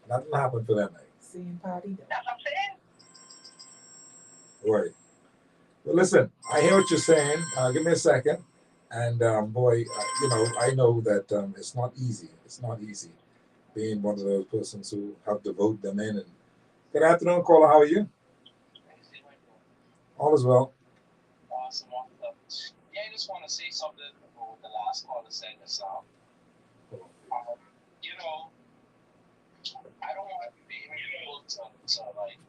Nothing happened for them, mate. Same party. That's what I'm saying. Right. Well, listen, I hear what you're saying. Give me a second. And boy, I know that it's not easy. It's not easy being one of those persons who have to vote them in. And good afternoon, caller. How are you? All is well. Awesome. Yeah, I just want to say something about what the last caller said just now. I don't want to be able to like,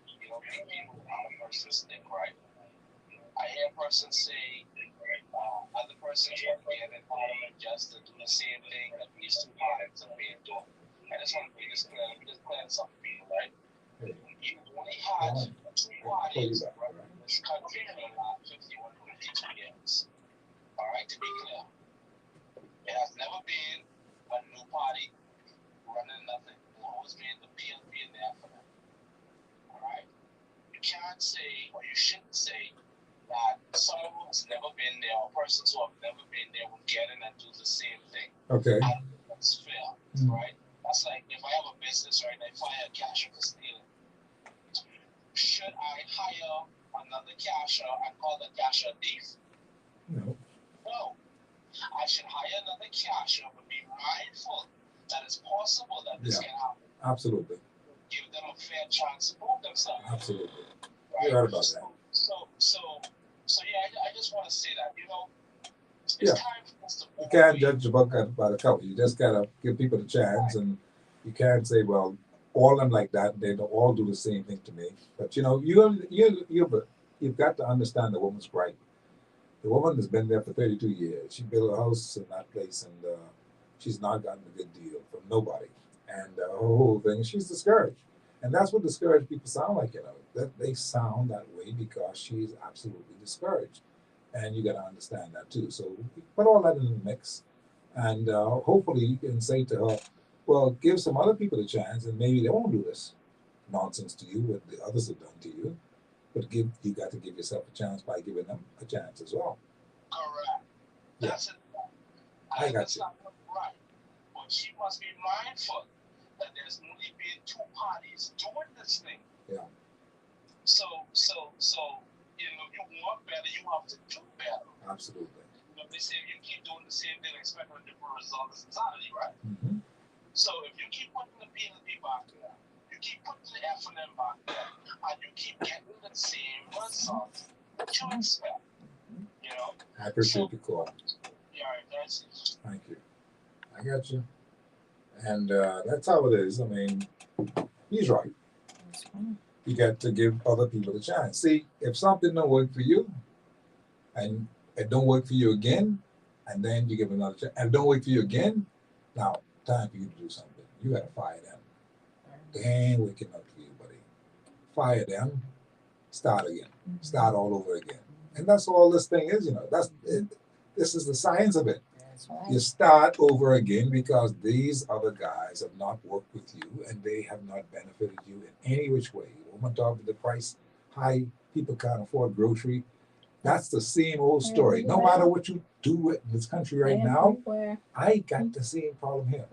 make people how a person think, right? I hear a person say, other persons want to get in Parliament just to do the same thing that these two parties are being done. I just want to be this clear. Let me just clear something for you, right? You only had two parties running this country for the last 51, 52 years. All right, to be clear. It has never been a new party running nothing. It's always been the PLP and the FNM. All right? You can't say, or you shouldn't say, that someone who's never been there or persons who have never been there will get in and do the same thing. Okay. And that's fair, right? That's like if I have a business, right, and I fire a cashier for stealing. Should I hire another cashier and call the cashier thief? No. No. I should hire another cashier, but be mindful that it's possible that this can happen. Absolutely. Give them a fair chance to prove themselves. Absolutely. Right? You're right about that. So yeah, I just want to say that, it's time for us to You can't judge a book by the cover. You just gotta give people a chance, and you can't say, well, all of them like that. They don't all do the same thing to me. But you've got to understand the woman's right. The woman has been there for 32 years. She built a house in that place, and she's not gotten a good deal from nobody. And the whole thing, she's discouraged. And that's what discouraged people sound like, that they sound that way because she's absolutely discouraged. And you got to understand that too. So put all that in the mix. And hopefully you can say to her, well, give some other people a chance, and maybe they won't do this nonsense to you, what the others have done to you. But you got to give yourself a chance by giving them a chance as well. Correct. Yeah. That's it. I got you. Right. But she must be mindful that there's only been two parties doing this thing. Yeah. So you want better, you have to do better. Absolutely. They say if you keep doing the same thing, expect a different result is insanity, right? Mm-hmm. So if you keep putting the PLP back there, you keep putting the FNM back there, and you keep getting the same results, what you expect, I appreciate your call. Yeah, that's it. Thank you. I got you. And that's how it is. I mean, he's right. You got to give other people a chance. See, if something don't work for you, and it don't work for you again, and then you give another chance, and it don't work for you again, now, time for you to do something. You got to fire them. They ain't waking up for you, buddy. Fire them. Start again. Start all over again. And that's all this thing is, That's it. This is the science of it. Right. You start over again because these other guys have not worked with you and they have not benefited you in any which way. You want to talk about the price high, people can't afford grocery. That's the same old story. No matter what you do in this country right now, I got the same problem here.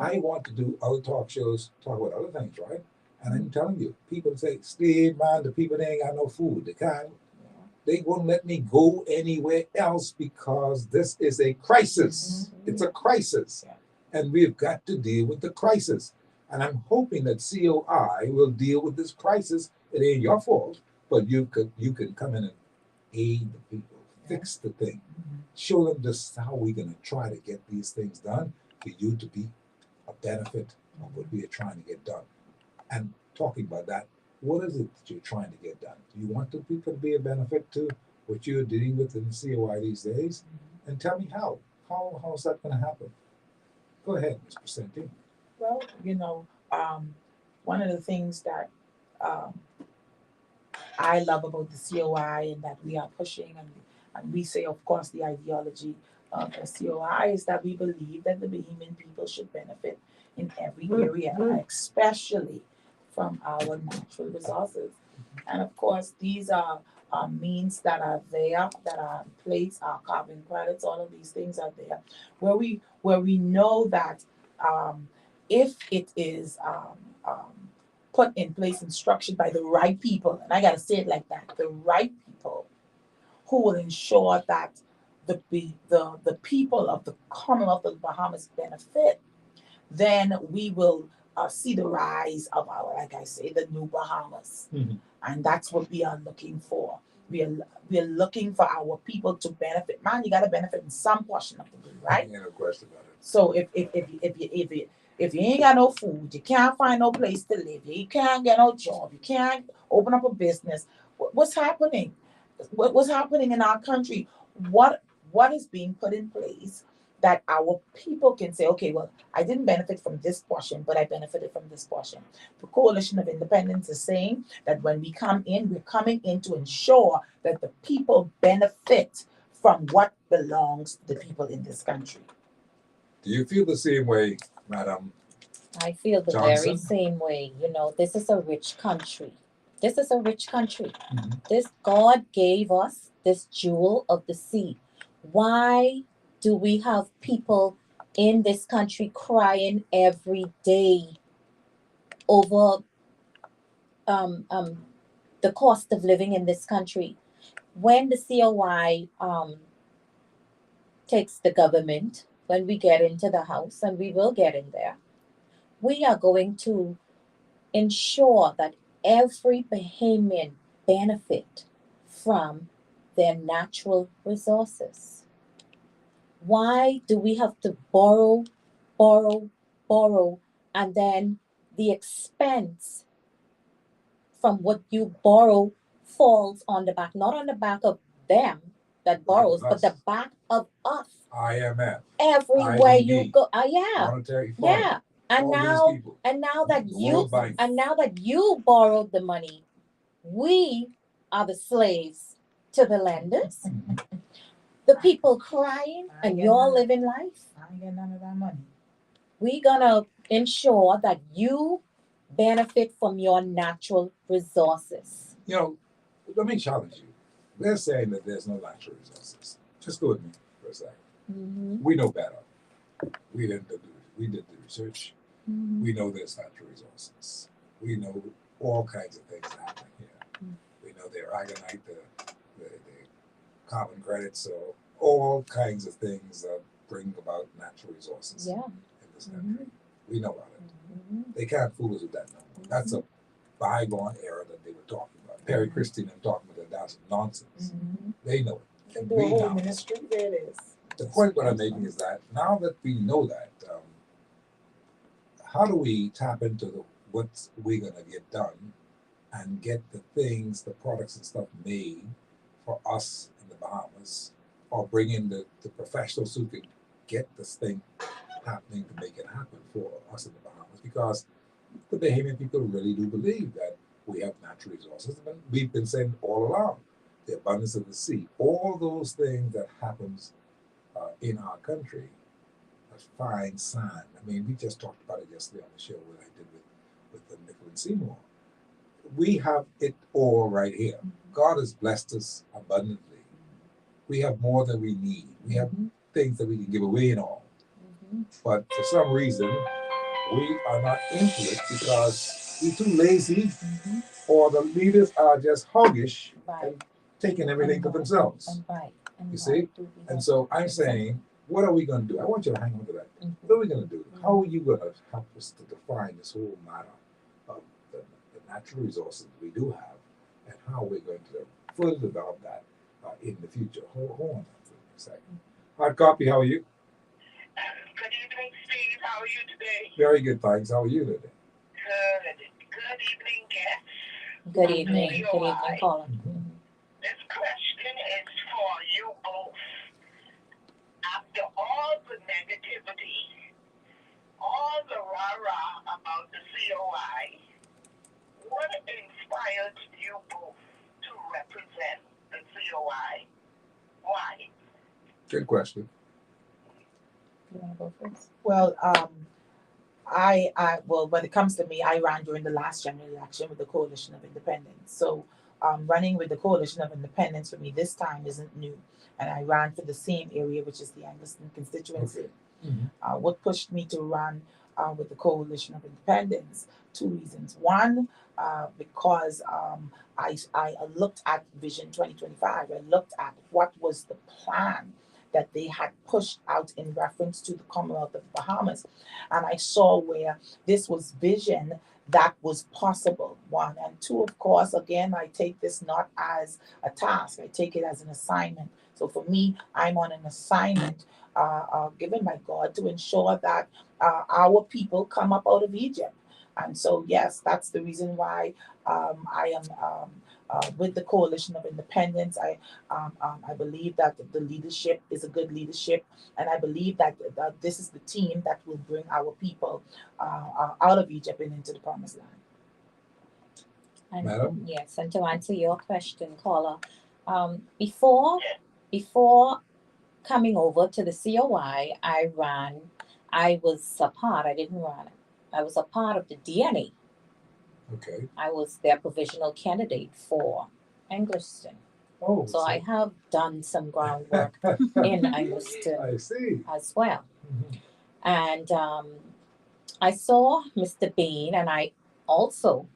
I want to do other talk shows, talk about other things, right? And I'm telling you, people say, Steve, man, the people, they ain't got no food. They won't let me go anywhere else because this is a crisis. It's a crisis. And we've got to deal with the crisis. And I'm hoping that COI will deal with this crisis. It ain't your fault, but you can come in and aid the people fix the thing. Show them just how we're going to try to get these things done for you to be a benefit of what we are trying to get done. And talking about that, what is it that you're trying to get done? Do you want the people to be a benefit to what you're dealing with in the COI these days? And tell me how. How's that going to happen? Go ahead, Ms. Percentie. Well, one of the things that I love about the COI and that we are pushing, and we say, of course, the ideology of the COI is that we believe that the Bahamian people should benefit in every area, especially from our natural resources. And of course, these are means that are there, that are in place, our carbon credits, all of these things are there, where we know that if it is put in place and structured by the right people, and I gotta say it like that, the right people who will ensure that the people of the Commonwealth of the Bahamas benefit, then we will see the rise of our, like I say, the new Bahamas. And that's what we are looking for. We are looking for our people to benefit. Man, you gotta benefit in some portion of the way, right? No question about it. So if you ain't got no food, you can't find no place to live, you can't get no job, you can't open up a business, what's happening? What's happening in our country? What is being put in place that our people can say, okay, well, I didn't benefit from this portion, but I benefited from this portion. The Coalition of Independence is saying that when we come in, we're coming in to ensure that the people benefit from what belongs to the people in this country. Do you feel the same way, Madam? I feel the Johnson? very same way. This is a rich country. This is a rich country. This God gave us this jewel of the sea. Why do we have people in this country crying every day over the cost of living in this country? When the COI takes the government, when we get into the House, and we will get in there, we are going to ensure that every Bahamian benefit from their natural resources. Why do we have to borrow, and then the expense from what you borrow falls on the back, not on the back of them that borrows, but the back of us. IMF. Everywhere IDB, you go, Monetary Fund. yeah. And now that you borrowed the money, we are the slaves to the lenders. The people crying, and you're living life. I ain't getting none of that money. We're gonna ensure that you benefit from your natural resources. Let me challenge you. They're saying that there's no natural resources. Just go with me for a second. We know better. We did the research. We know there's natural resources. We know all kinds of things happening here. We know the aragonite, the carbon credits, so all kinds of things that bring about natural resources in this country. We know about it. They can't fool us with that no more. That's a bygone era that they were talking about. Perry Christine and talking about that. That's nonsense. They know it. And we know. Ministry, there it is. The point what I'm making is that now that we know that, how do we tap into what we're going to get done and get the things, the products and stuff made for us in the Bahamas, or bring in the professionals who can get this thing happening to make it happen for us in the Bahamas? Because the Bahamian people really do believe that we have natural resources. We've been saying all along, the abundance of the sea, all those things that happens in our country, a fine sign. I mean, we just talked about it yesterday on the show that I did with the Nickel and Seymour. We have it all right here. God has blessed us abundantly. We have more than we need. We have things that we can give away and all. But for some reason, we are not into it because we're too lazy, or the leaders are just hoggish and taking everything for themselves. You see? And so I'm saying, what are we going to do? I want you to hang on to that. What are we going to do? How are you going to help us to define this whole matter of the natural resources we do have, and how we're going to further develop that in the future. Hold on for a second. Hard copy, how are you? Good evening, Steve. How are you today? Very good, thanks. How are you today? Good. Good evening, guests. Good evening. Good evening, caller. This question is for you both. After all the negativity, all the rah-rah about the COI, what inspired you both to represent the COI? Why? Good question. You want to go first? Well, well, when it comes to me, I ran during the last general election with the Coalition of Independence. So running with the Coalition of Independence for me this time isn't new. And I ran for the same area, which is the Englerston constituency. Okay. Mm-hmm. What pushed me to run with the Coalition of Independence? Two reasons. One, because I looked at Vision 2025. I looked at what was the plan that they had pushed out in reference to the Commonwealth of Bahamas. And I saw where this was vision that was possible, one. And two, of course, again, I take this not as a task. I take it as an assignment. So for me, I'm on an assignment given by God to ensure that our people come up out of Egypt. And so, yes, that's the reason why I am with the Coalition of Independence. I believe that the leadership is a good leadership, and I believe that this is the team that will bring our people out of Egypt and into the Promised Land. And Madam? yes, and to answer your question, caller, before coming over to the COI, I was a part. I didn't run it. I was a part of the DNA. Okay. I was their provisional candidate for Englerston. Oh, so I have done some groundwork in Englerston I see. as well. Mm-hmm. And I saw Mr. Bean, and I also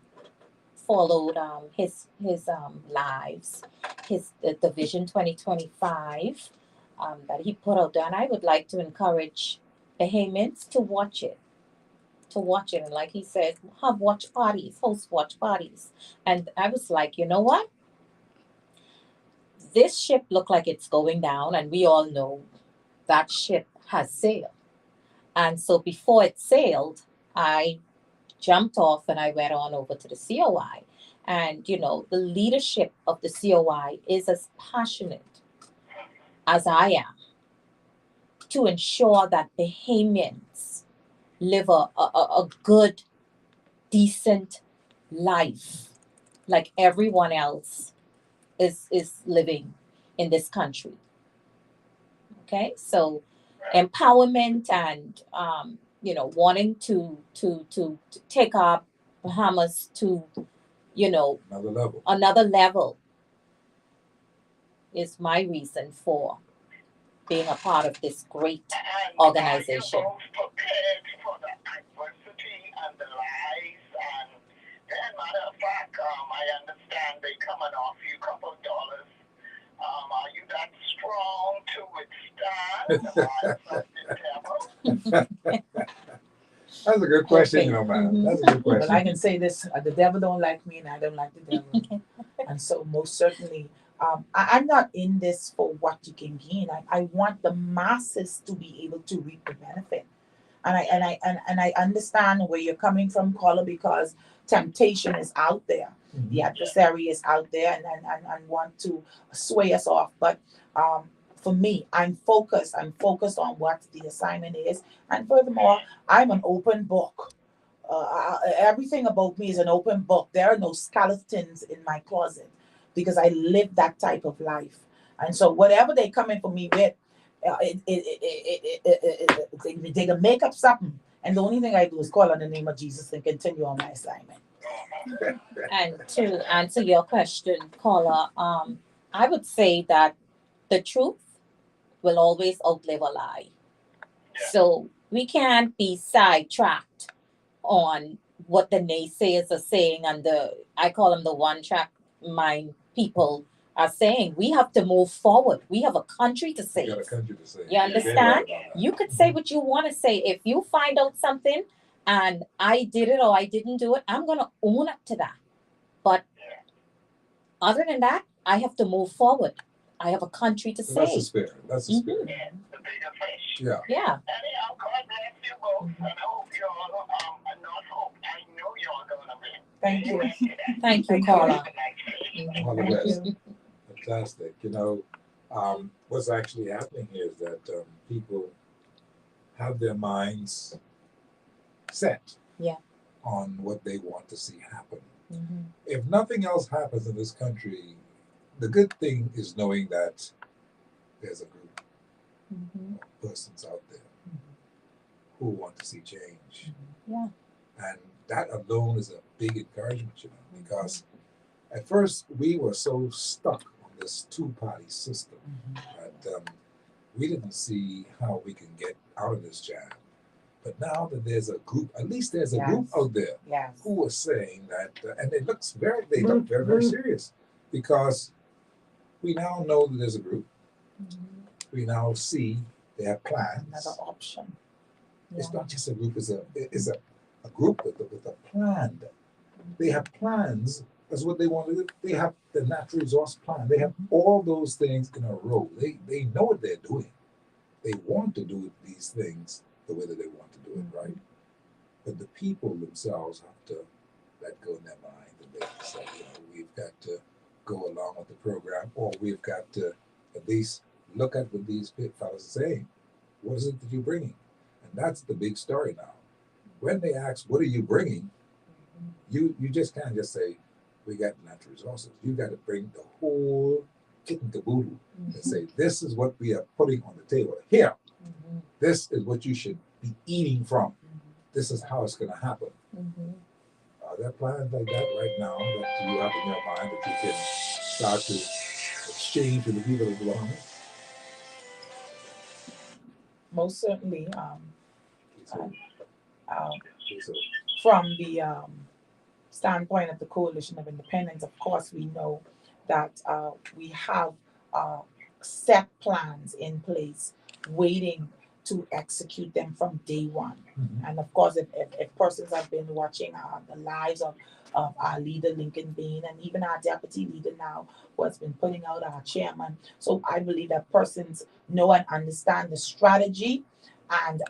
followed his lives, the Vision 2025 that he put out there. And I would like to encourage Bahamians to watch it. And like he said, host watch parties. And I was like, you know what? This ship looked like it's going down, and we all know that ship has sailed. And so before it sailed, I jumped off and I went on over to the COI. And, you know, the leadership of the COI is as passionate as I am to ensure that Bahamians live a good, decent life like everyone else is living in this country. Okay, so empowerment and wanting to take our Bahamas to another level is my reason for being a part of this great organization. Are you both prepared for the adversity and the lies? And matter of fact, I understand they come and offer you a couple of dollars. Are you that strong to withstand the lies of the devil? That's a good question, Okay. madam. That's a good question. But I can say this: the devil don't like me, and I don't like the devil. And so, most certainly, I'm not in this for what you can gain. I want the masses to be able to reap the benefit. And I understand where you're coming from, caller, because temptation is out there. Mm-hmm. The adversary is out there and want to sway us off. But for me, I'm focused. I'm focused on what the assignment is. And furthermore, I'm an open book. Everything about me is an open book. There are no skeletons in my closet because I live that type of life. And so whatever they come in for me with, they can make up something. And the only thing I do is call on the name of Jesus and continue on my assignment. And to answer your question, caller, I would say that the truth will always outlive a lie. So we can't be sidetracked on what the naysayers are saying and I call them the one-track mind people are saying. We have to move forward. We have a country to save. You understand? You could say what you want to say. If you find out something and I did it or I didn't do it, I'm going to own up to that. But other than that, I have to move forward. I have a country to So that's the save. spirit. That's the spirit. Yeah, the bigger fish. Yeah. Yeah. Anyhow, God bless you both, and I hope you all, not hope, I know you all gonna win. Thank you. Thank you, Thank Carla. All the Thank best. you. Fantastic. You know, what's actually happening here is that people have their minds set Yeah. on what they want to see happen. Mm-hmm. If nothing else happens in this country, the good thing is knowing that there's a group Mm-hmm. of persons out there who want to see change. Yeah. And that alone is a big encouragement, you know, because at first we were so stuck on this two-party system that we didn't see how we can get out of this jam. But now that there's a group, at least there's a group out there who are saying that, and they look very, very serious, because we now know that there's a group. We now see they have plans. Another option. It's not just a group; it's a group with a plan. They have plans. That's what they want to do. They have the natural resource plan. They have all those things in a row. They know what they're doing. They want to do these things the way that they want to do it, right? But the people themselves have to let go in their mind and they say, you know, we've got to go along with the program, or we've got to at least look at what these fellas are saying. What is it that you're bringing? And that's the big story now. When they ask, what are you bringing? You just can't just say, we got natural resources. You got to bring the whole kit and caboodle and say, this is what we are putting on the table. Here, this is what you should be eating from. This is how it's going to happen. Are there plans like that right now that you have in your mind that you can start to exchange with the people of Oklahoma? Most certainly. From the standpoint of the Coalition of Independence, of course, we know that we have set plans in place, waiting to execute them from day one. And of course, if persons have been watching the lives of our leader, Lincoln Bain, and even our deputy leader now, who has been putting out our chairman. So I believe that persons know and understand the strategy and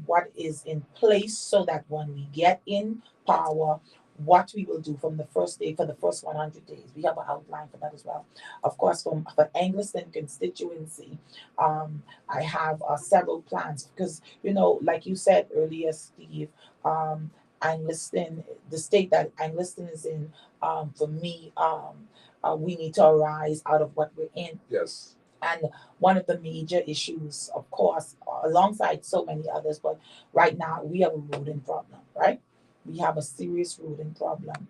what is in place, so that when we get in power, what we will do from the first day for the first 100 days. We have an outline for that as well. Of course, for Englerston constituency, I have several plans because, you know, like you said earlier, Steve, Englerston, the state that Englerston is in, for me, we need to arise out of what we're in. Yes. And one of the major issues, of course, alongside so many others, but right now we have a rodent problem, right? We have a serious rodent problem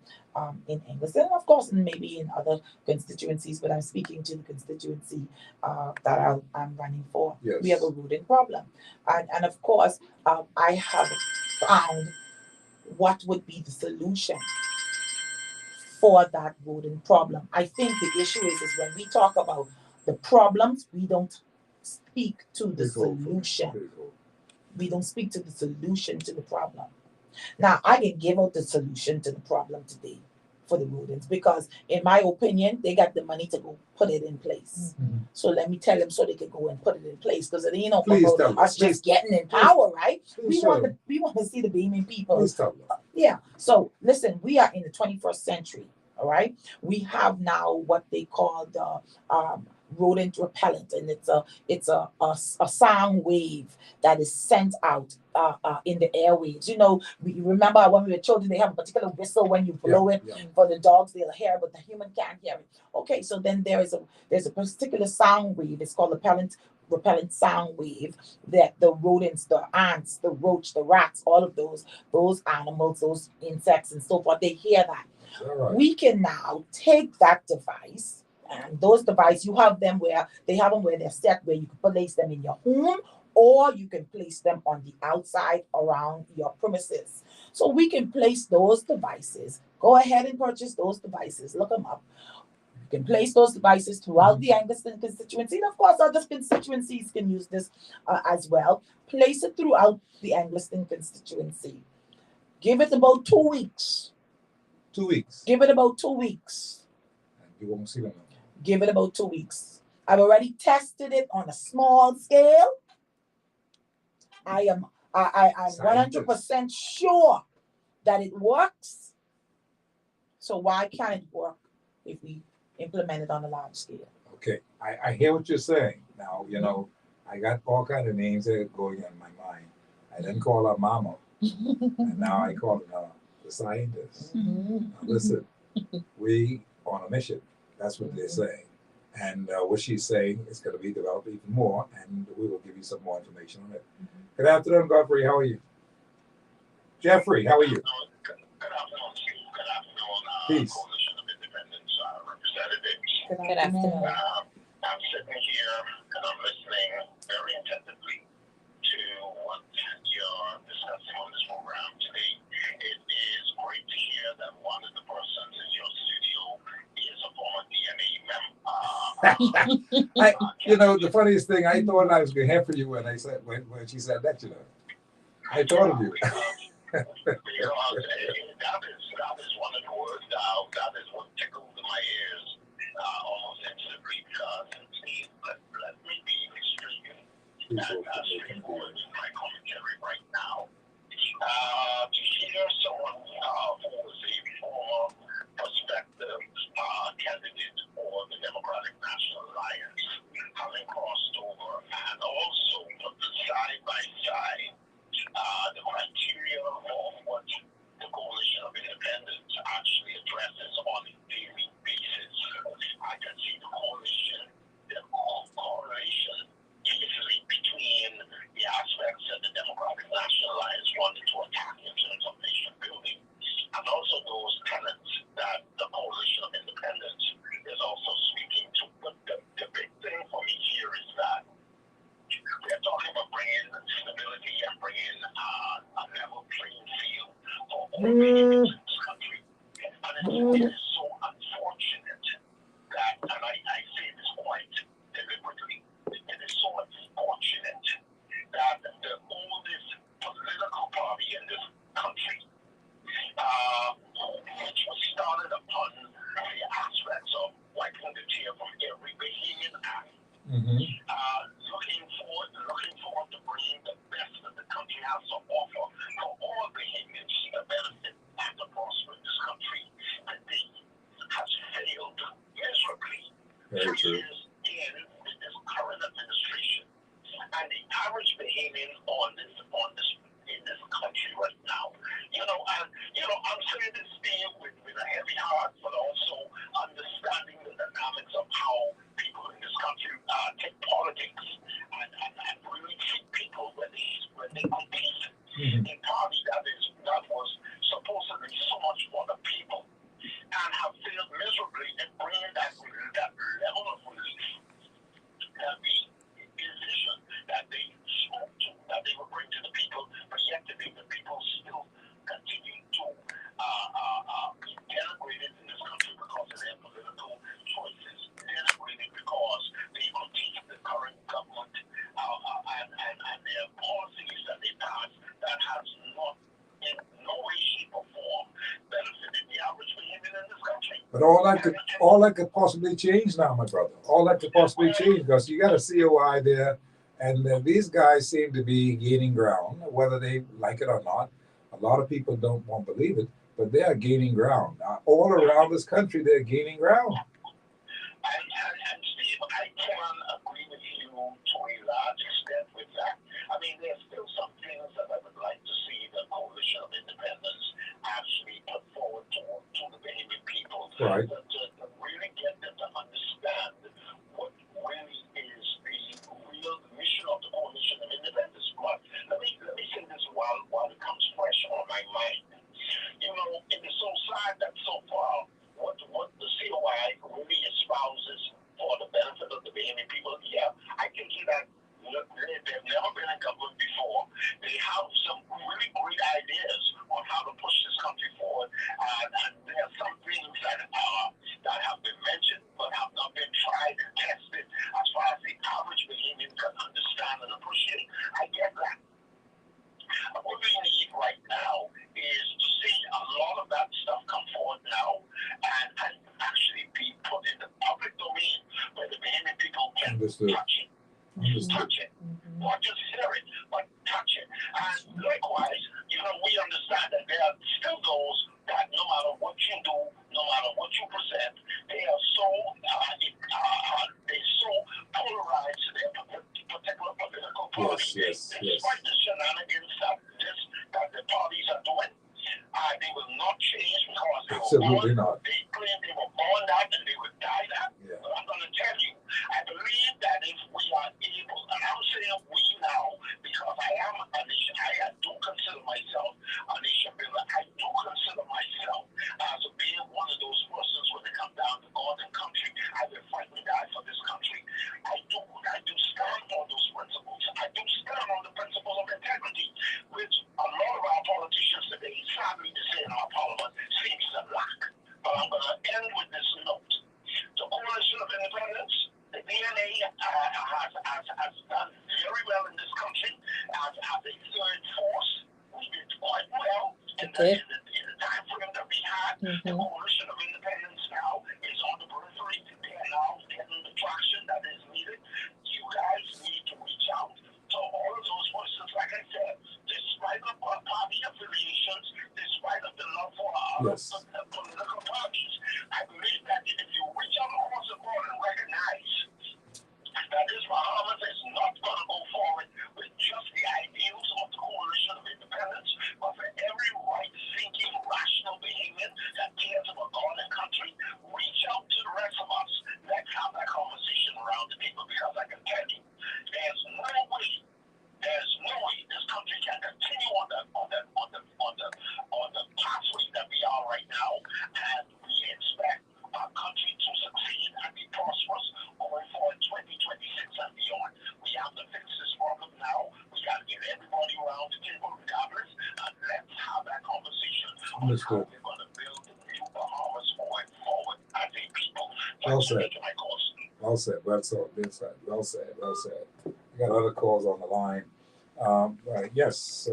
in Englerston, and of course, maybe in other constituencies, but I'm speaking to the constituency that I'm running for. Yes. We have a rodent problem. And of course, I have found what would be the solution for that rodent problem. I think the issue is when we talk about the problems, we don't speak to the solution. We don't speak to the solution to the problem. Now, I can give out the solution to the problem today for the rodents because, in my opinion, they got the money to go put it in place. So let me tell them so they can go and put it in place, because it ain't no about us just getting in power, right? We want to see the beaming people. Yeah. So listen, we are in the 21st century. All right. We have now what they call the rodent repellent, and it's a sound wave that is sent out in the airwaves. You know, we remember when we were children, they have a particular whistle when you blow it. For the dogs, they'll hear it, but the human can't hear it. Okay, so then there's a particular sound wave. It's called the repellent sound wave that the rodents, the ants, the roach, the rats, all of those animals, those insects and so forth, they hear that. Right. We can now take that device, and those devices, you have them where they're set, where you can place them in your home, or you can place them on the outside around your premises. So we can place those devices. Go ahead and purchase those devices. Look them up. You can place those devices throughout the Englerston constituency. And of course, other constituencies can use this as well. Place it throughout the Englerston constituency. Give it about 2 weeks. 2 weeks. Give it about 2 weeks. You won't see them. Give it about 2 weeks. I've already tested it on a small scale. I'm 100% sure that it works. So why can't it work if we implement it on a large scale? Okay, I hear what you're saying. Now, I got all kind of names that are going in my mind. I didn't call her mama, and now I call her the scientist. Now, listen, we on a mission. That's what they're saying. And what she's saying is going to be developed even more, and we will give you some more information on it. Good afternoon, Godfrey. How are you? Jeffrey, how are you? Good afternoon, Chief. Good afternoon, Peace. Coalition of Independence Representatives. Good afternoon. I'm sitting here and I'm listening very attentively to what you're discussing on this program today. It is great to hear that one of the persons in your studio is a former DNA member. The funniest thing, I thought I was going to hear from you when she said that, I thought of you. Because that is one of the words that is what tickled my ears almost instantly, because let me be extreme and straightforward in my commentary right now. To hear someone who was a former prospective candidate for the Democratic National Alliance having crossed over and also put the side by side the criteria of what the Coalition of Independence actually addresses on a daily basis. I can see the correlation easily between the aspects that the Democratic National Alliance wanted to attack in terms of nation building, and also those tenets that the Coalition of Independence is also speaking to. But the big thing for me here is that we're talking about bringing stability and bringing a level playing field for all Canadians in this country. And it is so unfortunate that, and I say this quite deliberately, it is so unfortunate that the oldest political party in this country, which was started upon the aspects of wiping the tear from every Bahamian act, looking forward to bringing the best that the country has to offer for all Bahamians to benefit and to prosper in this country, today has failed miserably. 2 years in with this current administration, and the average Bahamian in this country right now, I'm saying this thing with a heavy heart, but also understanding the dynamics of how people in this country take politics and really treat people when they compete in party that was supposedly so much for the people, and have failed miserably in bringing that level of relief that we envisioned that they spoke to, that they would bring to the people, but yet today the people still continue to be denigrated in this country because of their political choices, denigrated because they critique the current government and their policies that they pass that has not in no way, shape, or form benefited the average Bahamian in this country. But all that could possibly change now, my brother. All that could possibly change, because you got a COI there, and these guys seem to be gaining ground, whether they like it or not. A lot of people don't want to believe it, but they are gaining ground. All around this country, they're gaining ground. And Steve, I can agree with you to a large extent with that. I mean, there's still some things that I would like to see the Coalition of Independence actually put forward to the Bahamian people. Right. To really get them to understand what really is the real mission of the Coalition of Independence. But let me say this while it comes fresh on my mind. It is so sad that so far what the COI really espouses for the benefit of the Bahamian people, I can see that they've never been in government before. They have some really great ideas on how to push this country forward, and there are some things that and Understood. touch it. Understood. Touch it. Not just hear it, but touch it. And likewise, we understand that there are still those that no matter what you do, no matter what you present, they are so polarized to their particular political party. Despite the shenanigans that the parties are doing, they will not change because they Absolutely not. They claim they were born that and they would die that. Yeah. But I'm going to tell you, I believe that if we are able, and I'm saying we now, because I am a nation, I do consider myself a nation builder. I do consider myself as being one of those persons when they come down to God and country. I will fight and die for this country. I do stand on those principles. I do stand on the principle of integrity, which a lot of our politicians today, sadly to say in our parliament, seems to lack. But I'm going to end with this note. The Coalition of Independence, the DNA has done very well in this country as a third force. We did quite well in the time frame that we had. The Coalition of Independence now is on the periphery. They are now getting the traction that is needed. You guys need to reach out to all of those persons, like I said, despite of party affiliations, despite of the love for other political parties. I believe that if you reach out across the board and recognize that this Bahamas is not going to go forward with just the ideals of the Coalition of Independence, but for every right-thinking, rational behavior that cares about God and country, reach out to the rest of us. Let's have that conversation around the table, because I can tell you, there's no way this country can continue on the pathway that we are right now, and we expect our country to succeed and be prosperous going forward 2026 and beyond. We have to fix this problem now. We got to get everybody around the table regardless, and let's have that conversation on how we're going to build the new Bahamas going forward as a people. Well said. Well said. Well said. We got other calls on the line. Yes.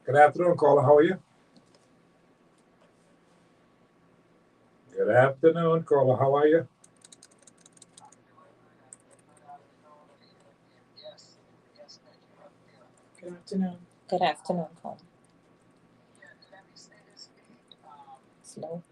Good afternoon, caller. How are you? Good afternoon, caller. How are you? Good afternoon. Good afternoon, caller. Slow.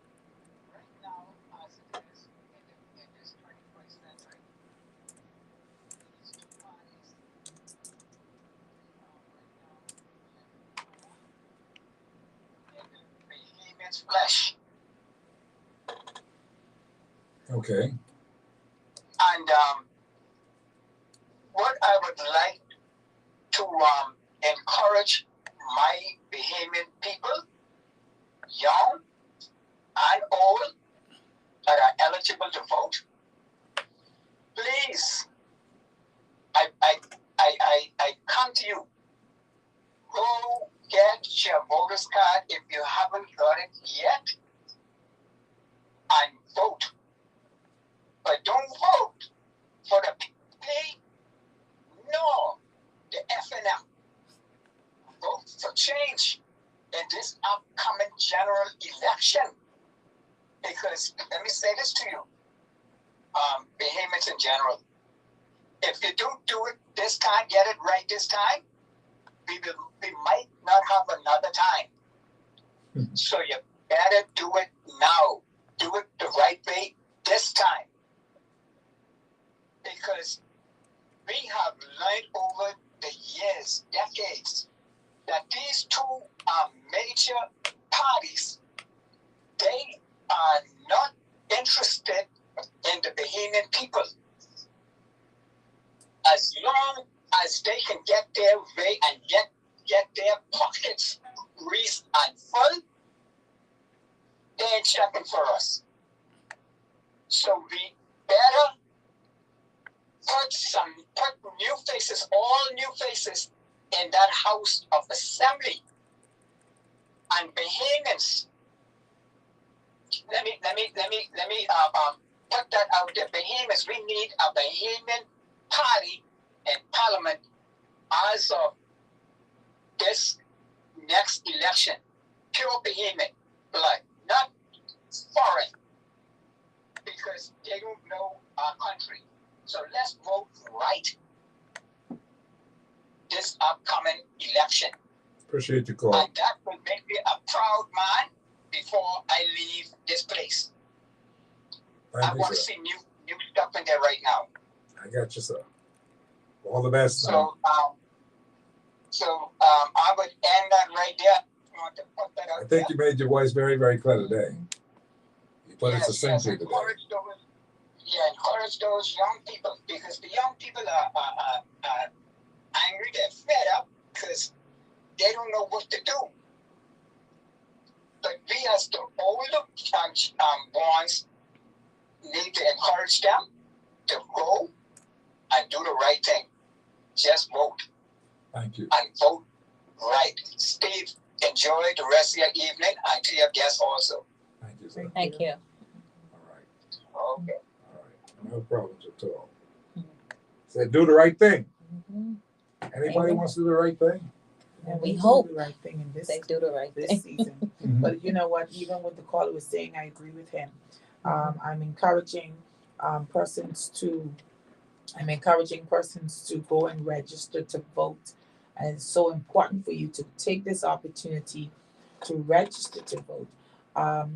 Flesh. Okay. And what I would like to encourage my Bahamian people, young and old, that are eligible to vote, please, I come to you. Go get your voter's card if you haven't got it yet, and vote. But don't vote for the P, no, the FNM. Vote for change in this upcoming general election. Because, let me say this to you, Bahamians in general, if you don't do it this time, get it right this time, we might not have another time. So you better do it now. Do it the right way this time. Because we have learned over the years, decades, that these two major parties, they are not interested in the Bahamian people. As long as they can get their way and get their pockets greased and full, they ain't checking for us. So we better put new faces, all new faces, in that House of Assembly. And Bahamians, let me put that out there. Bahamians, we need a Bahamian party in Parliament as of this next election. Pure Bahamian blood, not foreign, because they don't know our country. So let's vote right this upcoming election. Appreciate your call. And that will make me a proud man before I leave this place. I want to see new stuff in there right now. I got you, sir. All the best. So, I would end that right there. I want to put that out I think you made your voice very, very clear today. You put it succinctly today. Encourage those young people, because the young people are angry, they're fed up, because they don't know what to do. But we as the older ones need to encourage them to go and do the right thing. Just vote. Thank you. And vote right. Steve, enjoy the rest of your evening, and to your guests also. Thank you, sir. Thank you. All right. Okay. All right. No problems at all. Say, do the right thing. Anybody wants to do the right thing? And We do hope the right thing in this They do the right this thing. season. But you know what? Even what the caller was saying, I agree with him. I'm encouraging persons to go and register to vote, and it's so important for you to take this opportunity to register to vote,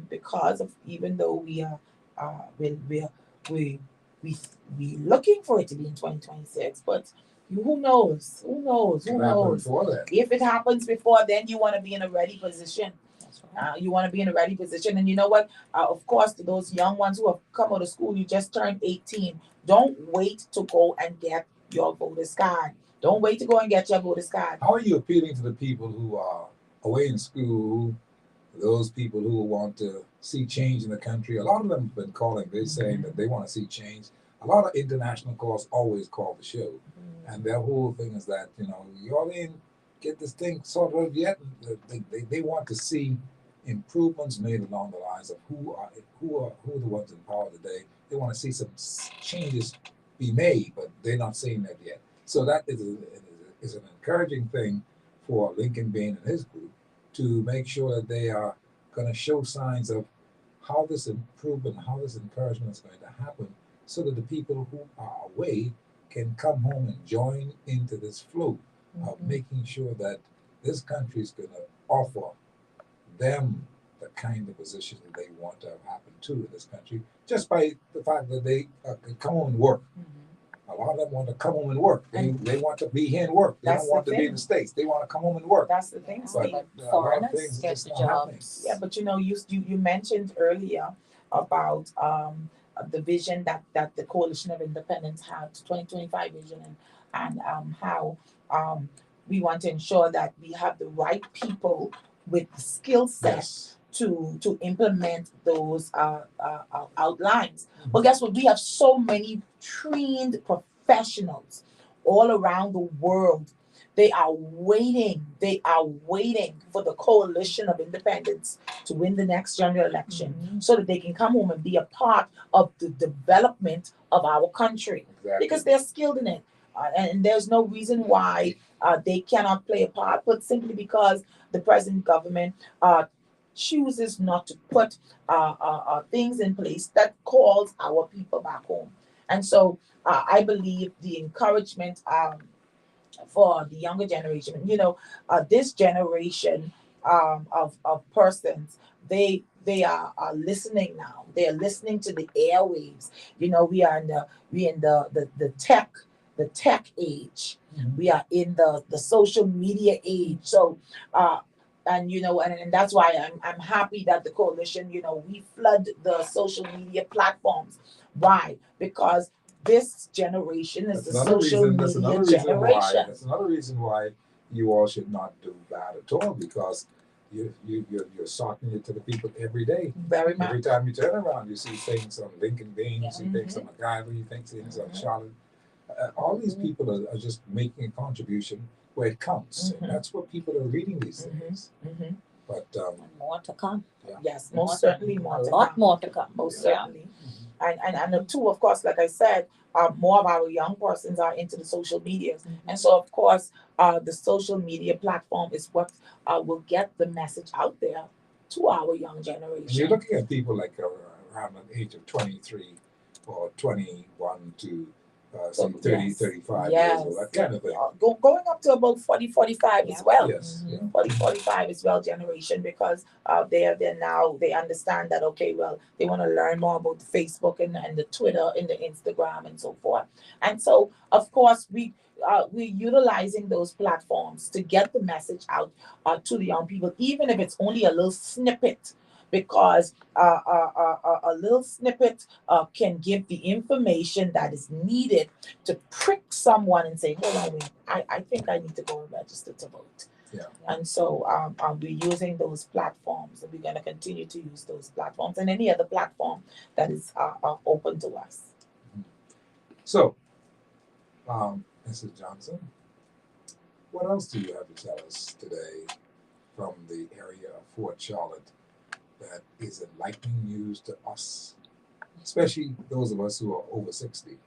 because of, even though we are we looking for it to be in 2026, but who knows? If it happens before then, you want to be in a ready position. You want to be in a ready position. And you know what? Of course, to those young ones who have come out of school, you just turned 18. Don't wait to go and get your voter's card. Don't wait to go and get your voter's card. How are you appealing to the people who are away in school, those people who want to see change in the country? A lot of them have been calling. They're saying that they want to see change. A lot of international calls always call the show. And their whole thing is that, y'all didn't get this thing sorted out yet. They want to see improvements made along the lines of who are the ones in power today. They want to see some changes be made, but they're not seeing that yet. So that is an encouraging thing for Lincoln Bain and his group to make sure that they are going to show signs of how this improvement, how this encouragement is going to happen, so that the people who are away can come home and join into this flow of making sure that this country is going to offer them the kind of position that they want to have happen to in this country, just by the fact that they can come home and work. A lot of them want to come home and work. They want to be here and work. They don't want to be in the States. They want to come home and work. That's the thing. But a lot of things get just the not happening. jobs. Yeah, but you mentioned earlier about the vision that the Coalition of Independents have, 2025 vision, and how we want to ensure that we have the right people with the skill set to implement those outlines. But guess what? We have so many trained professionals all around the world. They are waiting for the Coalition of Independents to win the next general election, so that they can come home and be a part of the development of our country. Exactly. Because they're skilled in it. And there's no reason why they cannot play a part, but simply because the present government chooses not to put things in place that calls our people back home. And so I believe the encouragement for the younger generation, this generation of persons, they are listening now. They are listening to the airwaves. We are in the tech age. We are in the social media age. So and that's why I'm happy that the coalition, we flood the social media platforms. Why? Because this generation is the social media generation. That's another reason why you all should not do bad at all, because you're talking it to the people every day. Very much. Every time you turn around, you see things on Lincoln Bain, you see things on McGyver, you think things on Charlotte. All these people are just making a contribution where it counts. And that's what people are reading these days. But more to come. Yeah. Yes, most certainly more to come. A lot more to come. Most certainly. And the two, of course, like I said, more of our young persons are into the social media. And so, of course, the social media platform is what will get the message out there to our young generation. And you're looking at people like around the age of 23 or 21 to say 30, yes. 35 Yes. years old, that kind of thing. Going up to about 40, 45 Yeah. as well. Yes. Yeah. 40, 45 as well generation, because they're now, they understand that, okay, well, they want to learn more about the Facebook and the Twitter and the Instagram and so forth. And so, of course, we're utilizing those platforms to get the message out to the young people, even if it's only a little snippet, because a little snippet can give the information that is needed to prick someone and say, hold on, wait, I think I need to go and register to vote. Yeah. And so we're using those platforms, and we're going to continue to use those platforms and any other platform that is open to us. So, Mrs. Johnson, what else do you have to tell us today from the area of Fort Charlotte that is enlightening news to us, especially those of us who are over 60?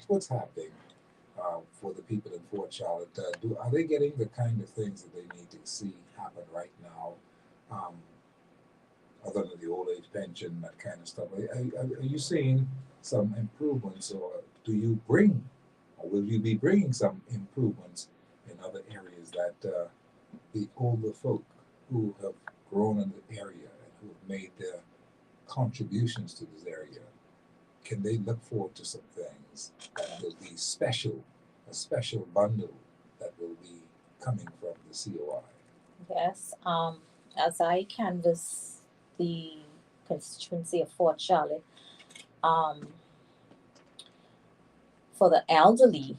What's happening for the people in Fort Charlotte? Are they getting the kind of things that they need to see happen right now, other than the old age pension, that kind of stuff? Are you seeing some improvements, or will you be bringing some improvements in other areas that the older folk who have grown in the area and who have made their contributions to this area, can they look forward to some things that will be special, a special bundle that will be coming from the COI? Yes. As I canvass the constituency of Fort Charlotte, for the elderly,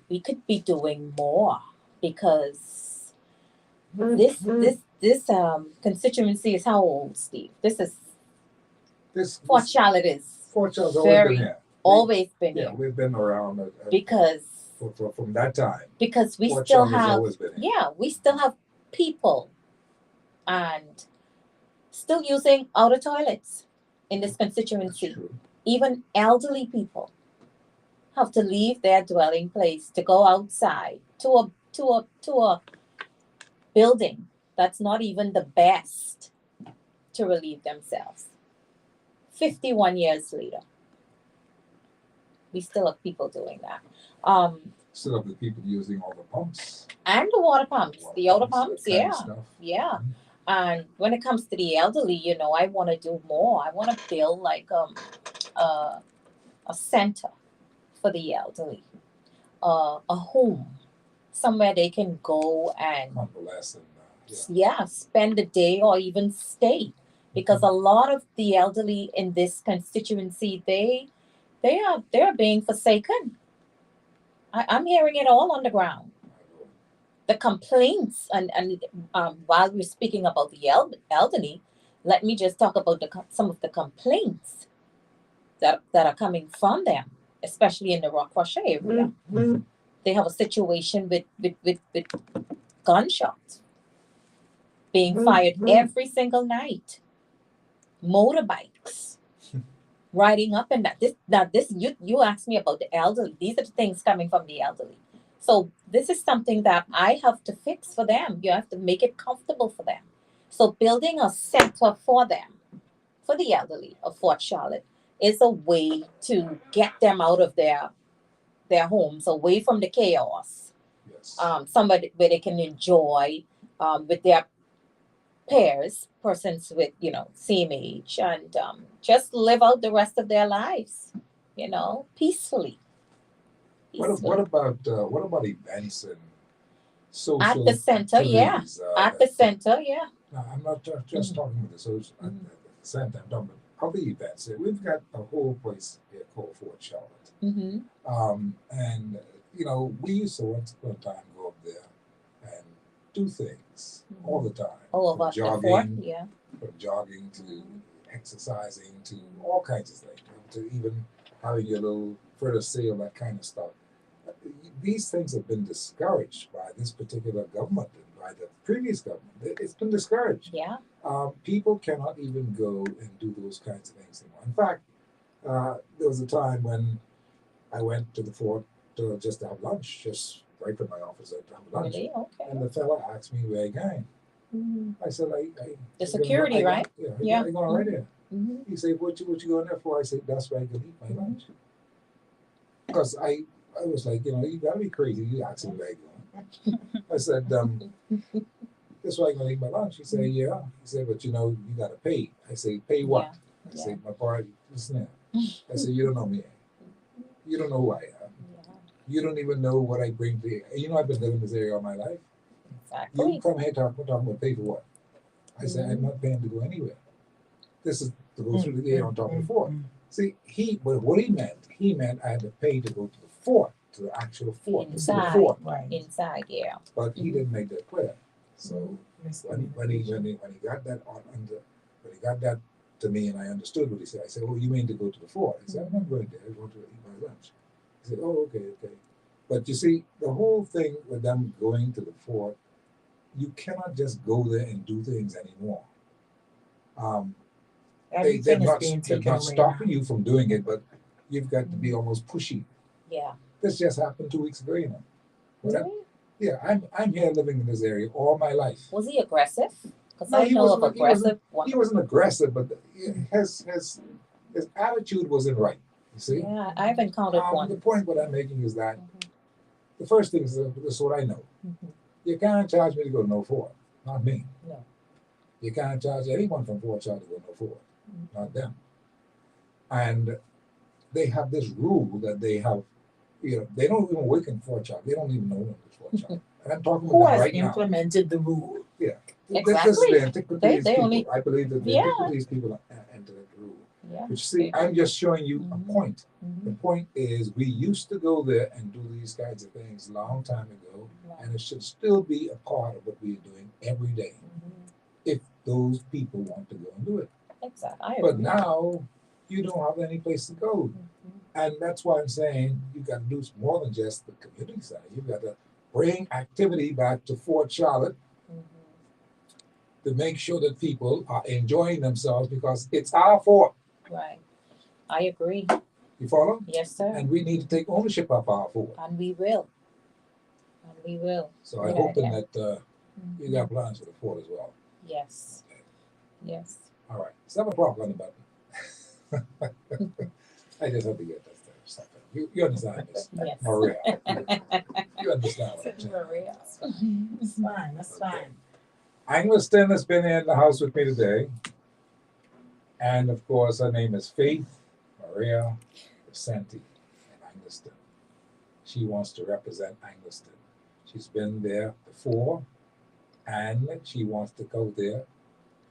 we could be doing more, because this constituency is how old, Steve? Fort Charlotte is Fort Charlotte's always been here. Always been here. Yeah, we've been around because from that time. Because we Fort still Charlotte's have always been here. yeah, we still have people and still using outer toilets in this constituency. That's true. Even elderly people have to leave their dwelling place to go outside to a building that's not even the best to relieve themselves. 51 years later, we still have people doing that. Still have the people using all the pumps. And the water pumps, the outer pumps, that kind yeah. of stuff. Yeah. And when it comes to the elderly, I want to do more. I want to build like a center for the elderly, a home, somewhere they can go and spend a day or even stay. Because a lot of the elderly in this constituency, they are being forsaken. I'm hearing it all on the ground. The complaints, and while we're speaking about the elderly, let me just talk about some of the complaints that are coming from them, especially in the Rock Crusher area. Mm-hmm. They have a situation with gunshots being fired every single night. Motorbikes riding up and this you asked me about the elderly. These are the things coming from the elderly. So this is something that I have to fix for them. You have to make it comfortable for them. So building a center for them, for the elderly of Fort Charlotte, is a way to get them out of their homes, away from the chaos. Yes. Somewhere where they can enjoy with their peers, persons with same age, and just live out the rest of their lives, peacefully. What about events and social at the center? activities, At the center, yeah. No, I'm not just talking about the social. At the same time, I'm talking about other events. We've got a whole place here called Fort Charlotte, and we used to once upon a time go up there and do things all the time. From jogging, from jogging to exercising to all kinds of things, to even having your little further sale, that kind of stuff. These things have been discouraged by this particular government and by the previous government. It's been discouraged. Yeah. People cannot even go and do those kinds of things anymore. In fact, there was a time when I went to the fort just to have lunch, just right from my office to have lunch. Really? Okay. And the fella asked me where I going. I said, the security, right? Yeah. I going right there. He said, what you going there for? I said, that's where I can eat my lunch. Because I was like, you gotta be crazy. You asking where I going. I said, that's why I'm gonna eat my lunch. He said, yeah. He said, but you gotta pay. I said, pay what? I said, my boy, listen here. I said, you don't know me. You don't know who I am. You don't even know what I bring to you. I've been living in this area all my life. Exactly. You come here talking about pay for what? I said, I'm not paying to go anywhere. This is to go through the air on top of the fort. See, what he meant I had to pay to go to the fort, to the actual fort, Inside, to the fort. Inside, yeah. But he didn't make that clear. So when he got that when he got that to me and I understood what he said, I said, "Oh, you mean to go to the fort?" I said, "I'm not going there. I want to eat my lunch." He said, "Oh, okay." But you see, the whole thing with them going to the fort, you cannot just go there and do things anymore. They're not stopping you from doing it, but you've got to be almost pushy. Yeah. This just happened 2 weeks ago, Really? Yeah, I'm here living in this area all my life. Was he aggressive? Because No, I know of aggressive one. He wasn't aggressive, but his attitude wasn't right. You see? Yeah, I've encountered one. The point what I'm making is that the first thing is this is what I know. You can't charge me to go to no fort, not me. No. You can't charge anyone from Fort Charlotte to go to no fort, not them. And they have this rule that they have. They don't even work in Fort Charlotte. They don't even know when it's Fort Charlotte. And I'm talking about right now. Who has implemented the rule? Yeah. Exactly. This is the antiquities They people. only, I believe that the antiquities people entered that rule. Yeah. But you see, I'm just showing you a point. The point is we used to go there and do these kinds of things a long time ago, and it should still be a part of what we are doing every day. If those people want to go and do it. Exactly. But now you don't have any place to go. And that's why I'm saying you've got to do more than just the community center. You've got to bring activity back to Fort Charlotte to make sure that people are enjoying themselves because it's our fort. Right. I agree. You follow? Yes, sir. And we need to take ownership of our fort. And we will. So I'm hoping that you got plans for the fort as well. Yes. Yes. All right. 7 o'clock on the button. I just have to get that stuff. You understand this? Yes. Maria. You understand what I'm saying? Maria. That's fine. That's fine. Englerston has been in the house with me today. And of course, her name is Faith Maria Percentie in Englerston. She wants to represent Englerston. She's been there before, and she wants to go there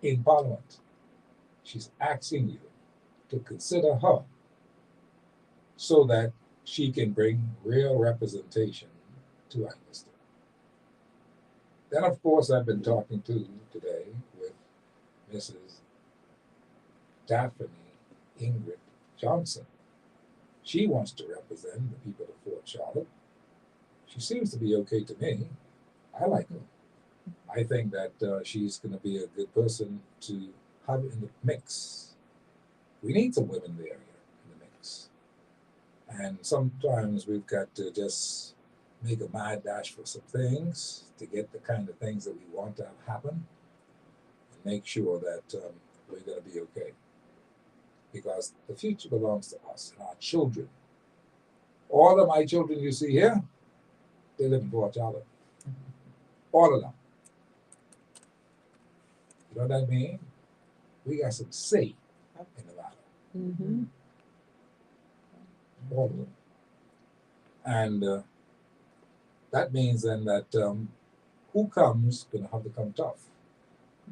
in Parliament. She's asking you to consider her so that she can bring real representation to Englerston. Then, of course, I've been talking to today with Mrs. Daphney Ingrid Johnson. She wants to represent the people of Fort Charlotte. She seems to be okay to me. I like her. I think that she's going to be a good person to have in the mix. We need some women there in the mix. And sometimes we've got to just make a mad dash for some things to get the kind of things that we want to have happen and make sure that we're going to be okay. Because the future belongs to us and our children. All of my children you see here, they live in Fort Charlotte. All of them. You know what I mean? We got some say in the matter. All of them. And that means then that who comes going to have to come tough.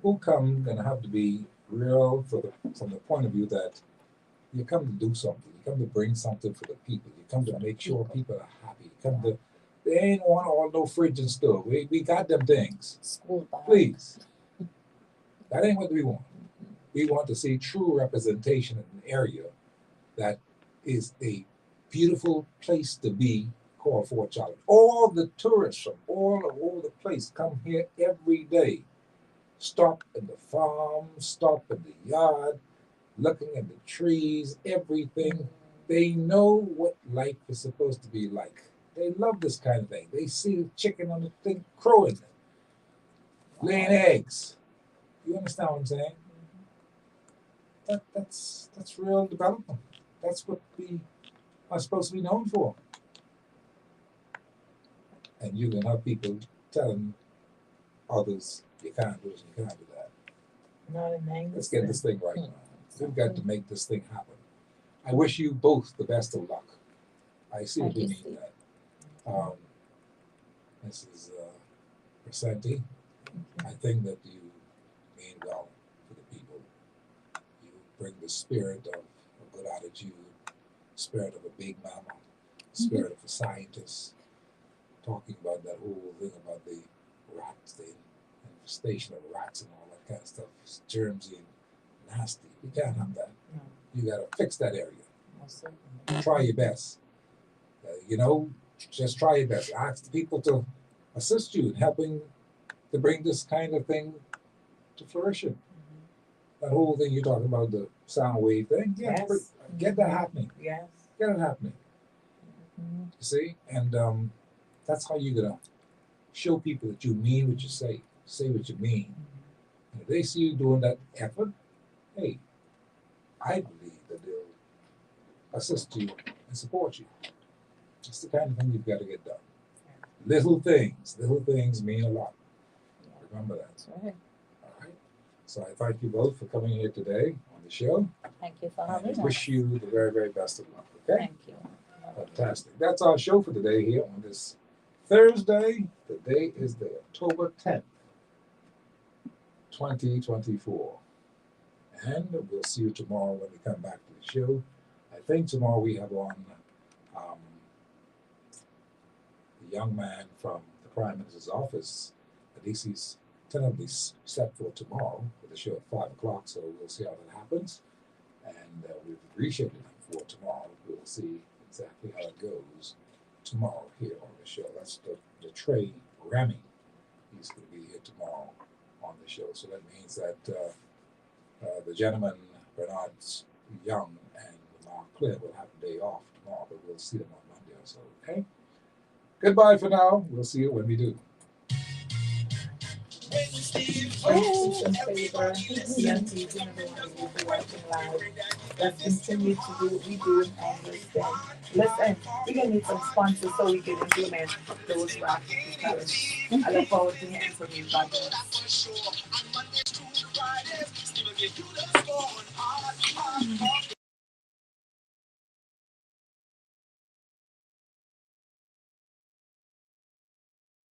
Who comes going to have to be real from the point of view that you come to do something. You come to bring something for the people. You come to make sure people are happy. You come to, they ain't want all no fridge and stove. We got them things. School bag. Please. That ain't what we want. We want to see true representation in an area that is a beautiful place to be called Fort Charlotte. All the tourists from all over the place come here every day. Stop in the farm, stop in the yard, looking at the trees, everything. They know what life is supposed to be like. They love this kind of thing. They see the chicken on the thing crowing, laying eggs. You understand what I'm saying? that's real development. That's what we are supposed to be known for. And you can have people telling others you can't do this, you can't do that. Not in Englerston. Let's get this thing right now. We've got to make this thing happen. I wish you both the best of luck. I seriously mean that. Mrs. Percentie, I think that you mean well for the people. You bring the spirit of a good attitude, spirit of a big mama, spirit of a scientist, talking about that whole thing about the rats, the infestation of rats and all that kind of stuff. It's germsy and nasty. You can't have that. No. You got to fix that area. Most certainly. Try your best. Just try your best. Ask the people to assist you in helping to bring this kind of thing to fruition. That whole thing you're talking about, the sound wave thing, Yes. Get that happening. Yes. Get it happening. You see? And that's how you're going to show people that you mean what you say what you mean. And if they see you doing that effort, hey, I believe that they'll assist you and support you. It's the kind of thing you've got to get done. Little things mean a lot. Remember that. That's right. All right. So I thank you both for coming here today on the show. Thank you for And having us. I wish you the very, very best of luck. Okay? Thank you. Fantastic. That's our show for today here on this Thursday. The day is the October 10th, 2024. And we'll see you tomorrow when we come back to the show. I think tomorrow we have on the young man from the Prime Minister's office. At least he's tentatively set for tomorrow for the show at 5 o'clock, so we'll see how that happens. And we've rescheduled him for tomorrow. We'll see exactly how it goes tomorrow here on the show. That's the Trey Remy. He's going to be here tomorrow on the show. So that means that the gentleman, Bernard Young and Mark Clare, will have a day off tomorrow, but we'll see them on Monday or so. Okay? Goodbye for now. We'll see you when we do. Let's continue to do what we do in Englerston. Listen, we're going to need some sponsors so we can implement those raps because I look forward to hearing from you. God bless.